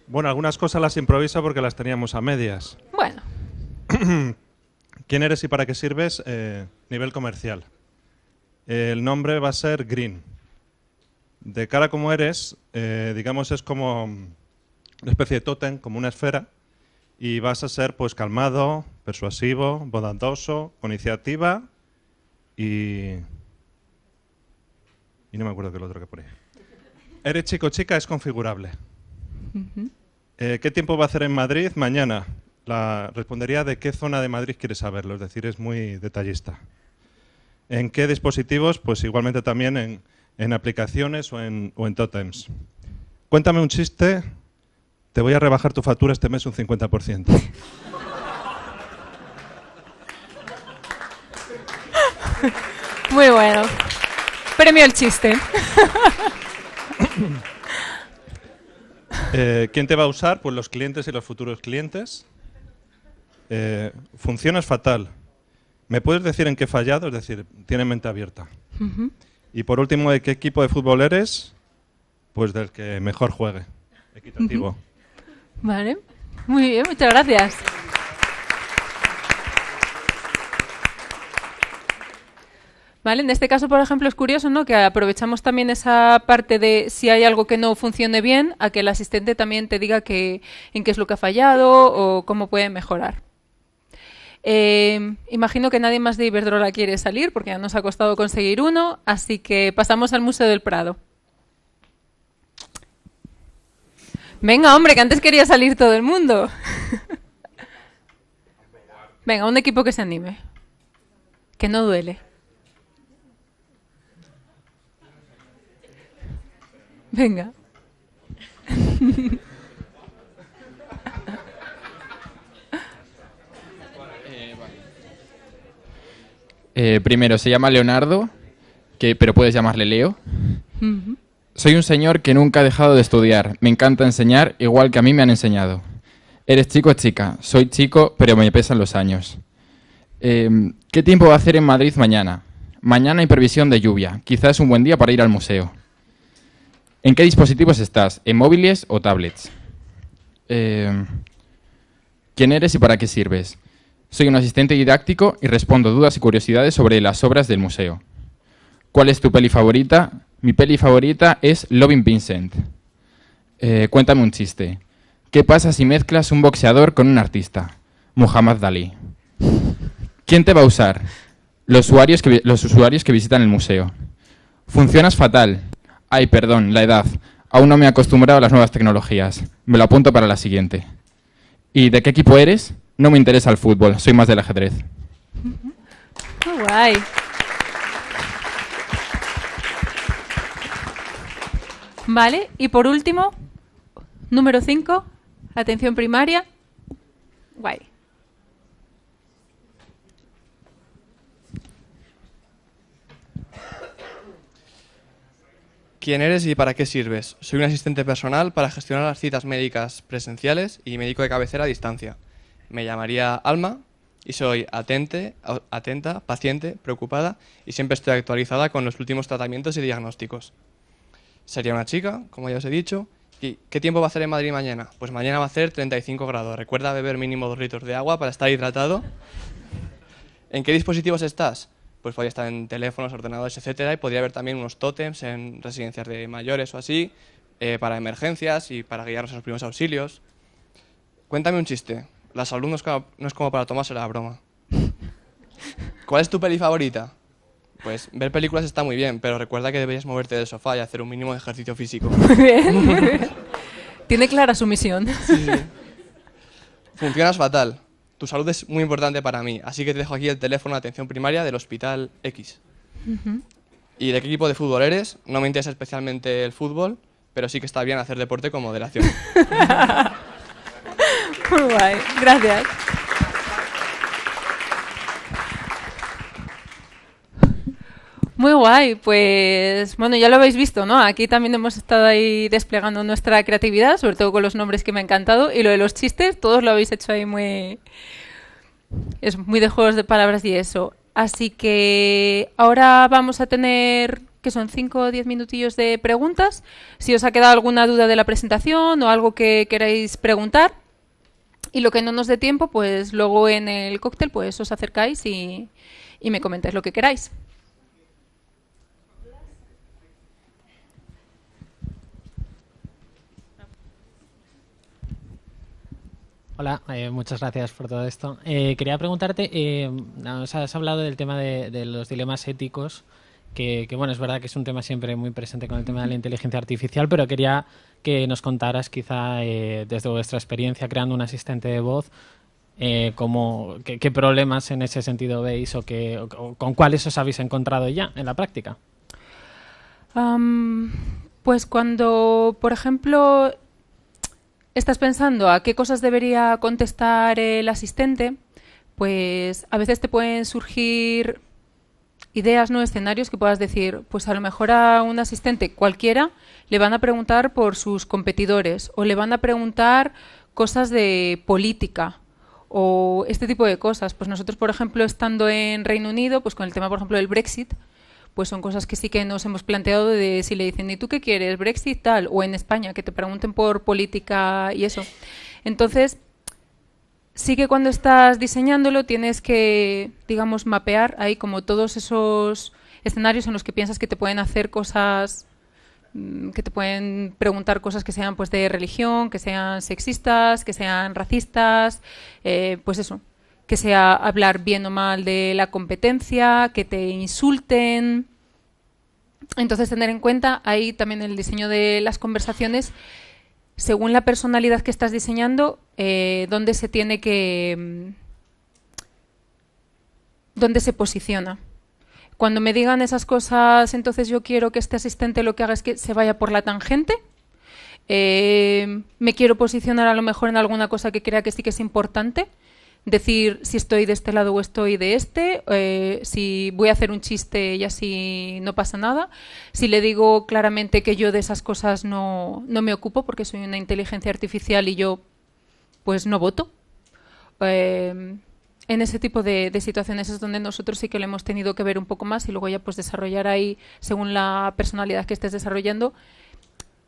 Bueno, algunas cosas las improviso porque las teníamos a medias. Bueno. ¿Quién eres y para qué sirves? Nivel comercial. El nombre va a ser Green. De cara a cómo eres, digamos, es como una especie de tótem, como una esfera, y vas a ser pues calmado, persuasivo, bondadoso, con iniciativa y no me acuerdo qué es lo otro que pone. Eres chico o chica, es configurable. ¿Qué tiempo va a hacer en Madrid? Mañana. Respondería de qué zona de Madrid quieres saberlo, es decir, es muy detallista. ¿En qué dispositivos? Pues igualmente también en aplicaciones o en tótems. Cuéntame un chiste, te voy a rebajar tu factura este mes un 50%. Muy bueno. Premio el chiste. ¿Quién te va a usar? Pues los clientes y los futuros clientes. Funcionas fatal. ¿Me puedes decir en qué he fallado? Es decir, tiene mente abierta. Y por último, ¿de qué equipo de fútbol eres? Pues del que mejor juegue. Equitativo. Vale. Muy bien, muchas gracias. Vale, en este caso, por ejemplo, es curioso, ¿no?, que aprovechamos también esa parte de si hay algo que no funcione bien, a que el asistente también te diga en qué es lo que ha fallado o cómo puede mejorar. Imagino que nadie más de Iberdrola quiere salir porque ya nos ha costado conseguir uno, así que pasamos al Museo del Prado. Venga, hombre, que antes quería salir todo el mundo. Venga, un equipo que se anime. Que no duele. Venga. Primero, se llama Leonardo, pero puedes llamarle Leo. Soy un señor que nunca ha dejado de estudiar. Me encanta enseñar, igual que a mí me han enseñado. ¿Eres chico o chica? Soy chico, pero me pesan los años. ¿Qué tiempo va a hacer en Madrid mañana? Mañana hay previsión de lluvia. Quizás es un buen día para ir al museo. ¿En qué dispositivos estás? ¿En móviles o tablets? ¿Quién eres y para qué sirves? Soy un asistente didáctico y respondo dudas y curiosidades sobre las obras del museo. ¿Cuál es tu peli favorita? Mi peli favorita es Loving Vincent. Cuéntame un chiste. ¿Qué pasa si mezclas un boxeador con un artista? Muhammad Dalí. ¿Quién te va a usar? Los usuarios que visitan el museo. Funcionas fatal. Ay, perdón, la edad. Aún no me he acostumbrado a las nuevas tecnologías. Me lo apunto para la siguiente. ¿Y de qué equipo eres? No me interesa el fútbol, soy más del ajedrez. Qué guay. Vale, y por último, número 5, atención primaria. Guay. ¿Quién eres y para qué sirves? Soy un asistente personal para gestionar las citas médicas presenciales y médico de cabecera a distancia. Me llamaría Alma y soy atenta, paciente, preocupada y siempre estoy actualizada con los últimos tratamientos y diagnósticos. Sería una chica, como ya os he dicho. ¿Y qué tiempo va a hacer en Madrid mañana? Pues mañana va a hacer 35 grados. Recuerda beber mínimo 2 litros de agua para estar hidratado. ¿En qué dispositivos estás? Pues podría estar en teléfonos, ordenadores, etcétera, y podría haber también unos tótems en residencias de mayores o así, para emergencias y para guiarnos a los primeros auxilios. Cuéntame un chiste. La salud no es como para tomarse la broma. ¿Cuál es tu peli favorita? Pues ver películas está muy bien, pero recuerda que deberías moverte del sofá y hacer un mínimo de ejercicio físico. Muy bien, muy bien. Tiene clara su misión. Sí. Funcionas fatal. Tu salud es muy importante para mí, así que te dejo aquí el teléfono de atención primaria del Hospital X. ¿Y de qué equipo de fútbol eres? No me interesa especialmente el fútbol, pero sí que está bien hacer deporte con moderación. Muy guay, gracias. Muy guay, pues bueno, ya lo habéis visto, ¿no? Aquí también hemos estado ahí desplegando nuestra creatividad, sobre todo con los nombres que me ha encantado, y lo de los chistes, todos lo habéis hecho ahí muy... Es muy de juegos de palabras y eso. Así que ahora vamos a tener, que son 5 o 10 minutillos de preguntas. Si os ha quedado alguna duda de la presentación o algo que queráis preguntar, y lo que no nos dé tiempo, pues luego en el cóctel pues os acercáis y me comentáis lo que queráis. Hola, muchas gracias por todo esto. Quería preguntarte, nos has hablado del tema de los dilemas éticos, que bueno, es verdad que es un tema siempre muy presente con el tema de la inteligencia artificial, pero quería que nos contaras quizá desde vuestra experiencia creando un asistente de voz, qué problemas en ese sentido veis o con cuáles os habéis encontrado ya en la práctica. Pues cuando, por ejemplo, estás pensando a qué cosas debería contestar el asistente, pues a veces te pueden surgir ideas, ¿no? Escenarios que puedas decir, pues a lo mejor a un asistente cualquiera le van a preguntar por sus competidores o le van a preguntar cosas de política o este tipo de cosas. Pues nosotros, por ejemplo, estando en Reino Unido, pues con el tema, por ejemplo, del Brexit, pues son cosas que sí que nos hemos planteado de si le dicen, ¿y tú qué quieres? ¿Brexit tal? O en España, que te pregunten por política y eso. Entonces, sí que cuando estás diseñándolo tienes que, digamos, mapear ahí como todos esos escenarios en los que piensas que te pueden hacer cosas, que te pueden preguntar cosas que sean pues de religión, que sean sexistas, que sean racistas, pues eso. Que sea hablar bien o mal de la competencia, que te insulten. Entonces, tener en cuenta ahí también el diseño de las conversaciones, según la personalidad que estás diseñando, dónde se tiene que... dónde se posiciona. Cuando me digan esas cosas, entonces yo quiero que este asistente lo que haga es que se vaya por la tangente. Me quiero posicionar a lo mejor en alguna cosa que crea que sí que es importante. Decir si estoy de este lado o estoy de este, si voy a hacer un chiste y así no pasa nada. Si le digo claramente que yo de esas cosas no me ocupo porque soy una inteligencia artificial y yo pues no voto. En ese tipo de situaciones es donde nosotros sí que lo hemos tenido que ver un poco más y luego ya pues desarrollar ahí, según la personalidad que estés desarrollando,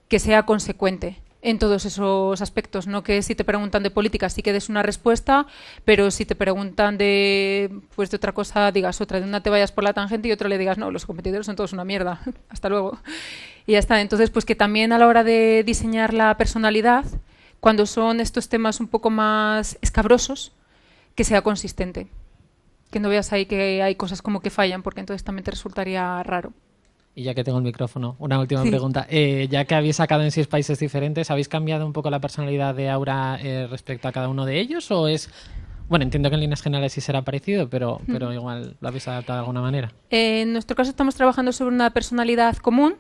que sea consecuente en todos esos aspectos, no que si te preguntan de política sí que des una respuesta, pero si te preguntan de otra cosa digas otra, de una te vayas por la tangente y otra le digas no, los competidores son todos una mierda, hasta luego. Y ya está. Entonces, pues que también a la hora de diseñar la personalidad, cuando son estos temas un poco más escabrosos, que sea consistente. Que no veas ahí que hay cosas como que fallan, porque entonces también te resultaría raro. Y ya que tengo el micrófono, una última Sí. pregunta. Ya que habéis sacado en 6 países diferentes, ¿habéis cambiado un poco la personalidad de Aura respecto a cada uno de ellos? ¿O es...? Bueno, entiendo que en líneas generales sí será parecido, pero igual lo habéis adaptado de alguna manera. En nuestro caso estamos trabajando sobre una personalidad común,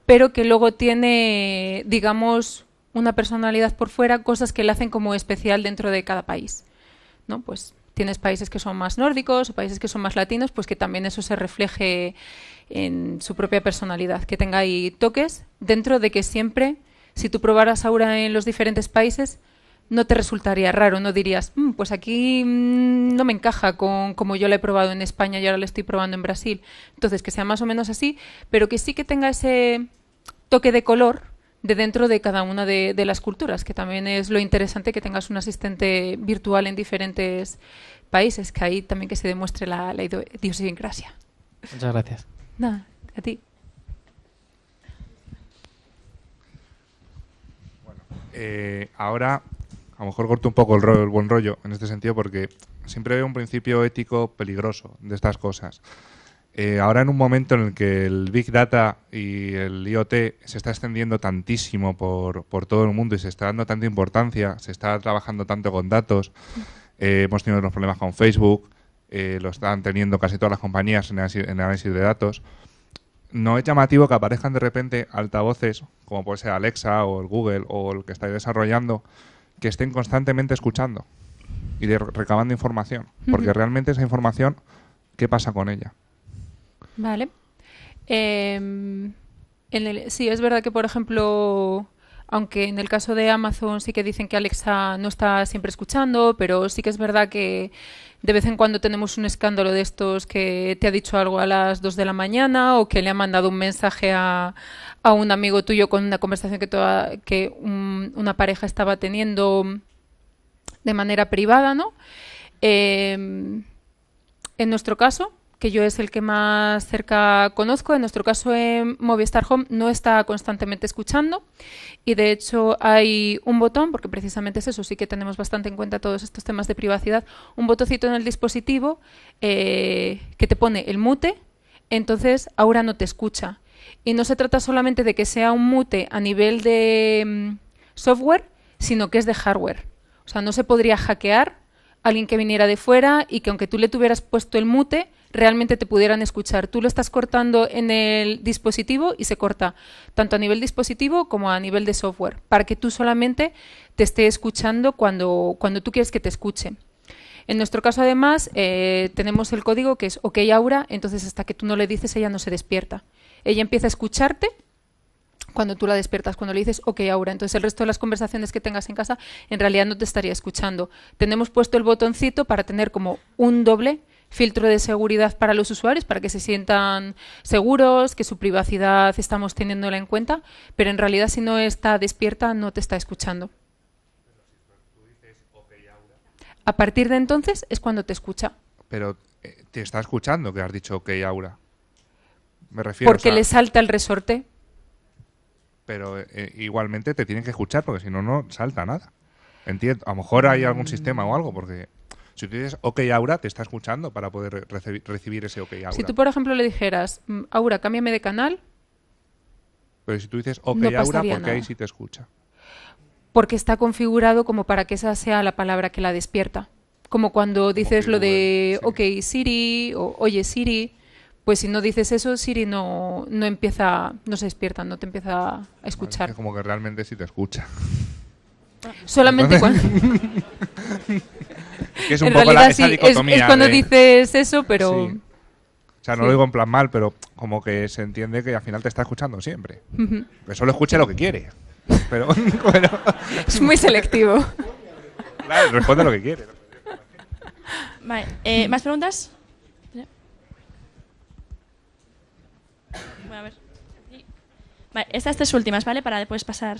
pero que luego tiene, digamos, una personalidad por fuera, cosas que le hacen como especial dentro de cada país, ¿no? Pues tienes países que son más nórdicos o países que son más latinos, pues que también eso se refleje en su propia personalidad, que tenga ahí toques dentro de que siempre, si tú probaras Aura en los diferentes países, no te resultaría raro, no dirías, pues aquí no me encaja con como yo la he probado en España y ahora la estoy probando en Brasil. Entonces, que sea más o menos así, pero que sí que tenga ese toque de color de dentro de cada una de las culturas, que también es lo interesante que tengas un asistente virtual en diferentes países, que ahí también que se demuestre la idiosincrasia. Muchas gracias. Nada, a ti. Ahora, a lo mejor corto un poco el buen rollo en este sentido porque siempre veo un principio ético peligroso de estas cosas. Ahora en un momento en el que el Big Data y el IoT se está extendiendo tantísimo por todo el mundo y se está dando tanta importancia, se está trabajando tanto con datos, hemos tenido unos problemas con Facebook, lo están teniendo casi todas las compañías en análisis de datos. No es llamativo que aparezcan de repente altavoces, como puede ser Alexa o el Google o el que estáis desarrollando, que estén constantemente escuchando y recabando información. Porque realmente esa información, ¿qué pasa con ella? Vale. Sí, es verdad que, por ejemplo, aunque en el caso de Amazon sí que dicen que Alexa no está siempre escuchando, pero sí que es verdad que de vez en cuando tenemos un escándalo de estos que te ha dicho algo a las 2 de la mañana o que le ha mandado un mensaje a un amigo tuyo con una conversación que una pareja estaba teniendo de manera privada, ¿no? En nuestro caso, que yo es el que más cerca conozco, en nuestro caso en Movistar Home no está constantemente escuchando y de hecho hay un botón, porque precisamente es eso, sí que tenemos bastante en cuenta todos estos temas de privacidad, un botoncito en el dispositivo que te pone el mute, entonces Aura no te escucha. Y no se trata solamente de que sea un mute a nivel de software, sino que es de hardware. O sea, no se podría hackear a alguien que viniera de fuera y que aunque tú le tuvieras puesto el mute, realmente te pudieran escuchar. Tú lo estás cortando en el dispositivo y se corta tanto a nivel dispositivo como a nivel de software, para que tú solamente te esté escuchando cuando tú quieres que te escuche. En nuestro caso, además, tenemos el código que es OK Aura, entonces hasta que tú no le dices, ella no se despierta. Ella empieza a escucharte cuando tú la despiertas, cuando le dices OK Aura. Entonces el resto de las conversaciones que tengas en casa en realidad no te estaría escuchando. Tenemos puesto el botoncito para tener como un doble filtro de seguridad para los usuarios, para que se sientan seguros, que su privacidad estamos teniéndola en cuenta, pero en realidad si no está despierta no te está escuchando. A partir de entonces es cuando te escucha. Pero te está escuchando que has dicho OK Aura. Me refiero, porque le salta el resorte. Pero igualmente te tienen que escuchar, porque si no, no salta nada. Entiendo. A lo mejor hay algún sistema o algo, porque si tú dices OK Aura, te está escuchando para poder recibir ese OK Aura. Si tú, por ejemplo, le dijeras, Aura, cámbiame de canal. Pero si tú dices OK no Aura, ¿por qué nada. ahí sí te escucha? Porque está configurado como para que esa sea la palabra que la despierta. Como cuando dices lo de OK Siri o Oye Siri. Pues si no dices eso, Siri no se despierta, no te empieza a escuchar. Vale, es como que realmente sí te escucha. Solamente Entonces, cuando... que es un en poco realidad esa sí, dicotomía es cuando de... dices eso, pero... Sí. O sea, no lo digo en plan mal, pero como que se entiende que al final te está escuchando siempre. Que solo escuche lo que quiere. Pero bueno, es muy selectivo. Claro, responde lo que quiere. Vale, ¿más preguntas? Bueno, a ver. Vale, estas tres últimas, ¿vale? Para después pasar.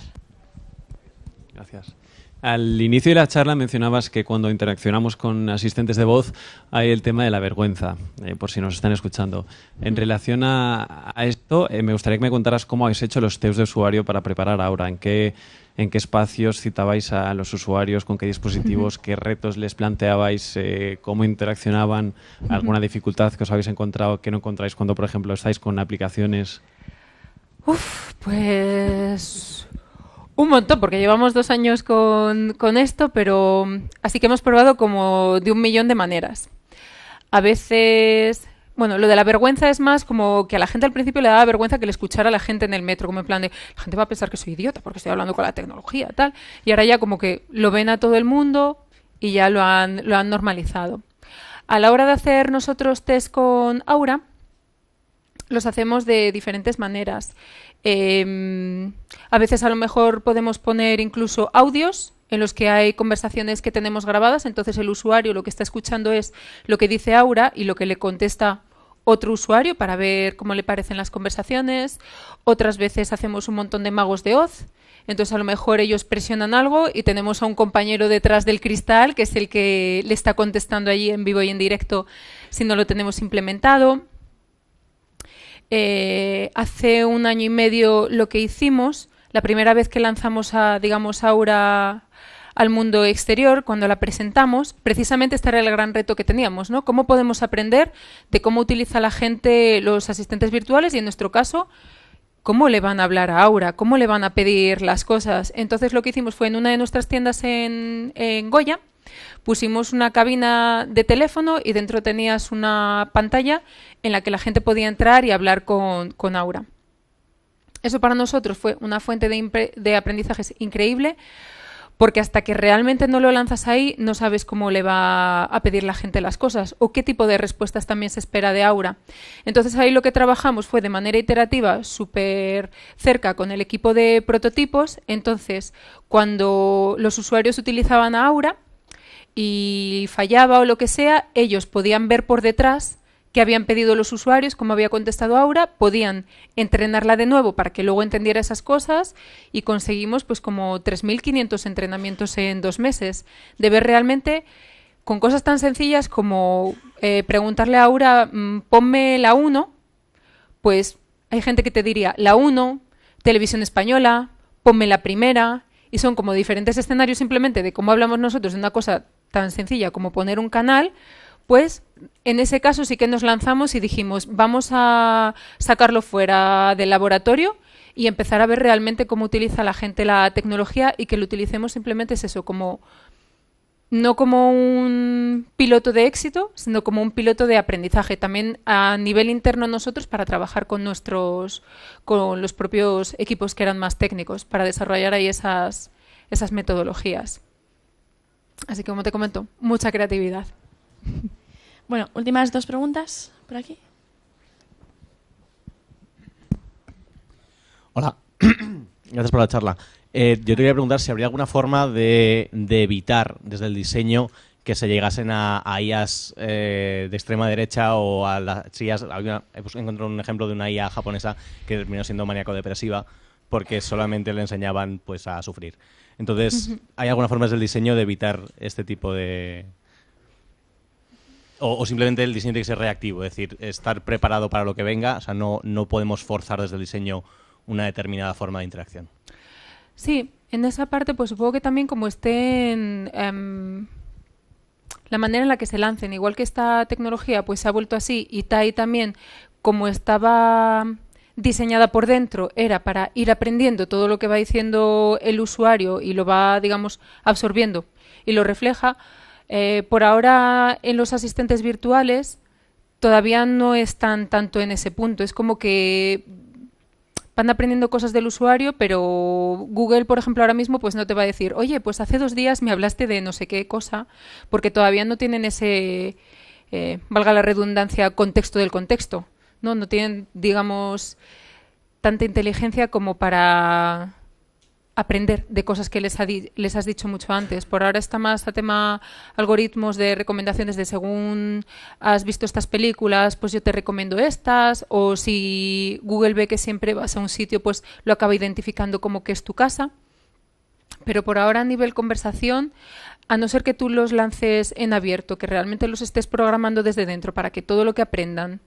Gracias. Al inicio de la charla mencionabas que cuando interaccionamos con asistentes de voz hay el tema de la vergüenza, por si nos están escuchando. En relación a esto, me gustaría que me contaras cómo habéis hecho los tests de usuario para preparar Aura, en qué espacios citabais a los usuarios, con qué dispositivos, qué retos les planteabais, cómo interaccionaban, alguna dificultad que os habéis encontrado que no encontráis cuando, por ejemplo, estáis con aplicaciones. Pues... un montón, porque llevamos 2 años con esto, pero así que hemos probado como de 1.000.000 de maneras. A veces, bueno, lo de la vergüenza es más como que a la gente al principio le daba vergüenza que le escuchara a la gente en el metro, como en plan de, la gente va a pensar que soy idiota porque estoy hablando con la tecnología, tal. Y ahora ya como que lo ven a todo el mundo y ya lo han normalizado. A la hora de hacer nosotros test con Aura, los hacemos de diferentes maneras. A veces a lo mejor podemos poner incluso audios en los que hay conversaciones que tenemos grabadas, entonces el usuario lo que está escuchando es lo que dice Aura y lo que le contesta otro usuario para ver cómo le parecen las conversaciones. Otras veces hacemos un montón de magos de Oz, entonces a lo mejor ellos presionan algo y tenemos a un compañero detrás del cristal que es el que le está contestando allí en vivo y en directo si no lo tenemos implementado. Hace 1 año y medio lo que hicimos, la primera vez que lanzamos digamos, Aura al mundo exterior, cuando la presentamos, precisamente este era el gran reto que teníamos, ¿no? ¿Cómo podemos aprender de cómo utiliza la gente los asistentes virtuales y, en nuestro caso, cómo le van a hablar a Aura, cómo le van a pedir las cosas? Entonces lo que hicimos fue en una de nuestras tiendas en Goya, pusimos una cabina de teléfono y dentro tenías una pantalla en la que la gente podía entrar y hablar con Aura. Eso para nosotros fue una fuente de aprendizajes increíble porque hasta que realmente no lo lanzas ahí no sabes cómo le va a pedir la gente las cosas o qué tipo de respuestas también se espera de Aura. Entonces ahí lo que trabajamos fue de manera iterativa, súper cerca con el equipo de prototipos. Entonces, cuando los usuarios utilizaban a Aura y fallaba o lo que sea, ellos podían ver por detrás qué habían pedido los usuarios, cómo había contestado Aura, podían entrenarla de nuevo para que luego entendiera esas cosas y conseguimos pues como 3.500 entrenamientos en 2 meses, de ver realmente con cosas tan sencillas como preguntarle a Aura, ponme la 1, pues hay gente que te diría la 1, Televisión Española, ponme la primera, y son como diferentes escenarios simplemente de cómo hablamos nosotros de una cosa tan sencilla como poner un canal. Pues en ese caso sí que nos lanzamos y dijimos, vamos a sacarlo fuera del laboratorio y empezar a ver realmente cómo utiliza la gente la tecnología y que lo utilicemos simplemente es eso, como no como un piloto de éxito, sino como un piloto de aprendizaje, también a nivel interno nosotros para trabajar con los propios equipos que eran más técnicos, para desarrollar ahí esas metodologías. Así que como te comento, mucha creatividad. Bueno, últimas 2 preguntas por aquí. Hola, gracias por la charla. Yo te quería preguntar si habría alguna forma de evitar desde el diseño que se llegasen a IAs de extrema derecha o a las IAs. He encontrado un ejemplo de una IA japonesa que terminó siendo maníaco-depresiva porque solamente le enseñaban pues a sufrir. Entonces, ¿hay alguna forma desde el diseño de evitar este tipo de...? O simplemente el diseño tiene que ser reactivo, es decir, estar preparado para lo que venga, o sea, no podemos forzar desde el diseño una determinada forma de interacción. Sí, en esa parte pues supongo que también como estén la manera en la que se lancen, igual que esta tecnología pues se ha vuelto así y TAI también, como estaba diseñada por dentro, era para ir aprendiendo todo lo que va diciendo el usuario y lo va, digamos, absorbiendo y lo refleja. Por ahora en los asistentes virtuales todavía no están tanto en ese punto. Es como que van aprendiendo cosas del usuario, pero Google, por ejemplo, ahora mismo pues no te va a decir, oye, pues hace 2 días me hablaste de no sé qué cosa, porque todavía no tienen ese, valga la redundancia, contexto del contexto. No tienen, digamos, tanta inteligencia como para aprender de cosas que les has dicho mucho antes. Por ahora está más a tema algoritmos de recomendaciones de según has visto estas películas, pues yo te recomiendo estas, o si Google ve que siempre vas a un sitio, pues lo acaba identificando como que es tu casa. Pero por ahora a nivel conversación, a no ser que tú los lances en abierto, que realmente los estés programando desde dentro para que todo lo que aprendan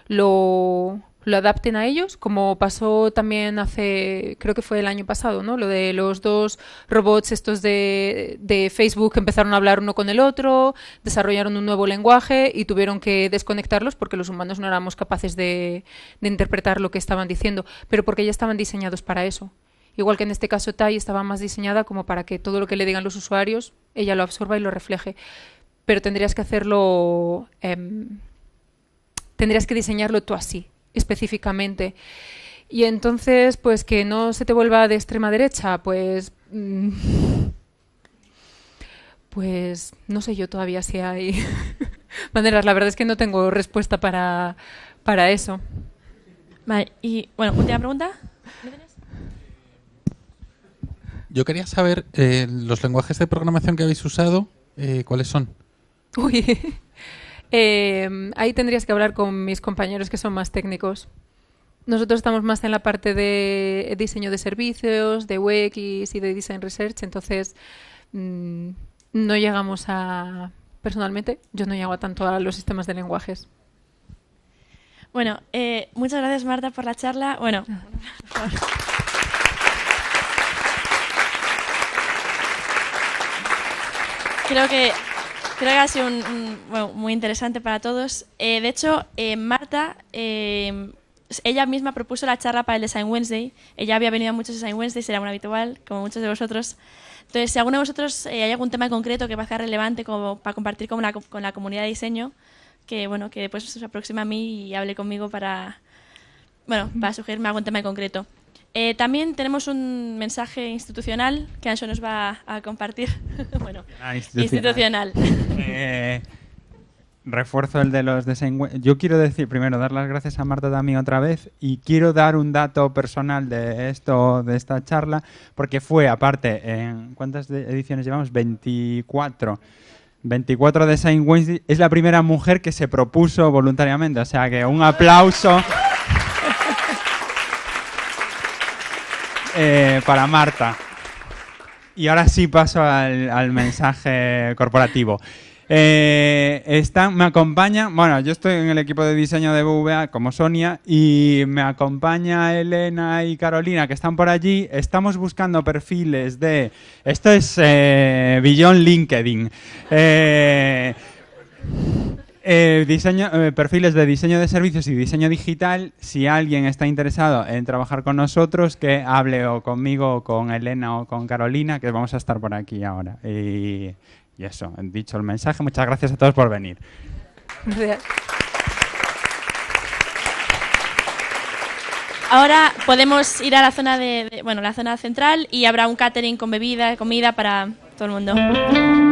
lo adapten a ellos, como pasó también hace, creo que fue el año pasado, ¿no? Lo de los 2 robots estos de Facebook que empezaron a hablar uno con el otro, desarrollaron un nuevo lenguaje y tuvieron que desconectarlos porque los humanos no éramos capaces de interpretar lo que estaban diciendo, pero porque ya estaban diseñados para eso. Igual que en este caso TAI estaba más diseñada como para que todo lo que le digan los usuarios, ella lo absorba y lo refleje. Pero tendrías que hacerlo, tendrías que diseñarlo tú así, específicamente. Y entonces, pues que no se te vuelva de extrema derecha, pues no sé yo todavía si hay maneras. La verdad es que no tengo respuesta para eso. Vale, y bueno, última pregunta. Yo quería saber los lenguajes de programación que habéis usado, ¿cuáles son? Uy, ahí tendrías que hablar con mis compañeros que son más técnicos. Nosotros estamos más en la parte de diseño de servicios, de UX y de Design Research, entonces no llegamos a... Personalmente, yo no llego tanto a los sistemas de lenguajes. Bueno, muchas gracias Marta por la charla. Bueno, creo que ha sido bueno, muy interesante para todos. De hecho, Marta, ella misma propuso la charla para el Design Wednesday. Ella había venido a muchos Design Wednesdays, era muy habitual, como muchos de vosotros. Entonces, si alguno de vosotros hay algún tema concreto que parezca relevante como para compartir con la comunidad de diseño, que bueno, que después se aproxima a mí y hable conmigo para sugerirme algún tema en concreto. También tenemos un mensaje institucional que Anxo nos va a compartir. Bueno, institucional. Refuerzo el de los desengüences. Yo quiero decir, primero, dar las gracias a Marta también otra vez, y quiero dar un dato personal de esta charla, porque fue, aparte, ¿cuántas ediciones llevamos? 24 de Saint Wednesday. Es la primera mujer que se propuso voluntariamente, o sea que un aplauso para Marta. Y ahora sí paso al mensaje corporativo. Me acompaña, bueno, yo estoy en el equipo de diseño de BVA como Sonia, y me acompaña Elena y Carolina, que están por allí. Estamos buscando perfiles de... Esto es Beyond LinkedIn. Perfiles de diseño de servicios y diseño digital. Si alguien está interesado en trabajar con nosotros, que hable o conmigo, o con Elena o con Carolina, que vamos a estar por aquí ahora. Y eso, dicho el mensaje, muchas gracias a todos por venir. Gracias. Ahora podemos ir a la zona la zona central, y habrá un catering con bebida, comida para todo el mundo.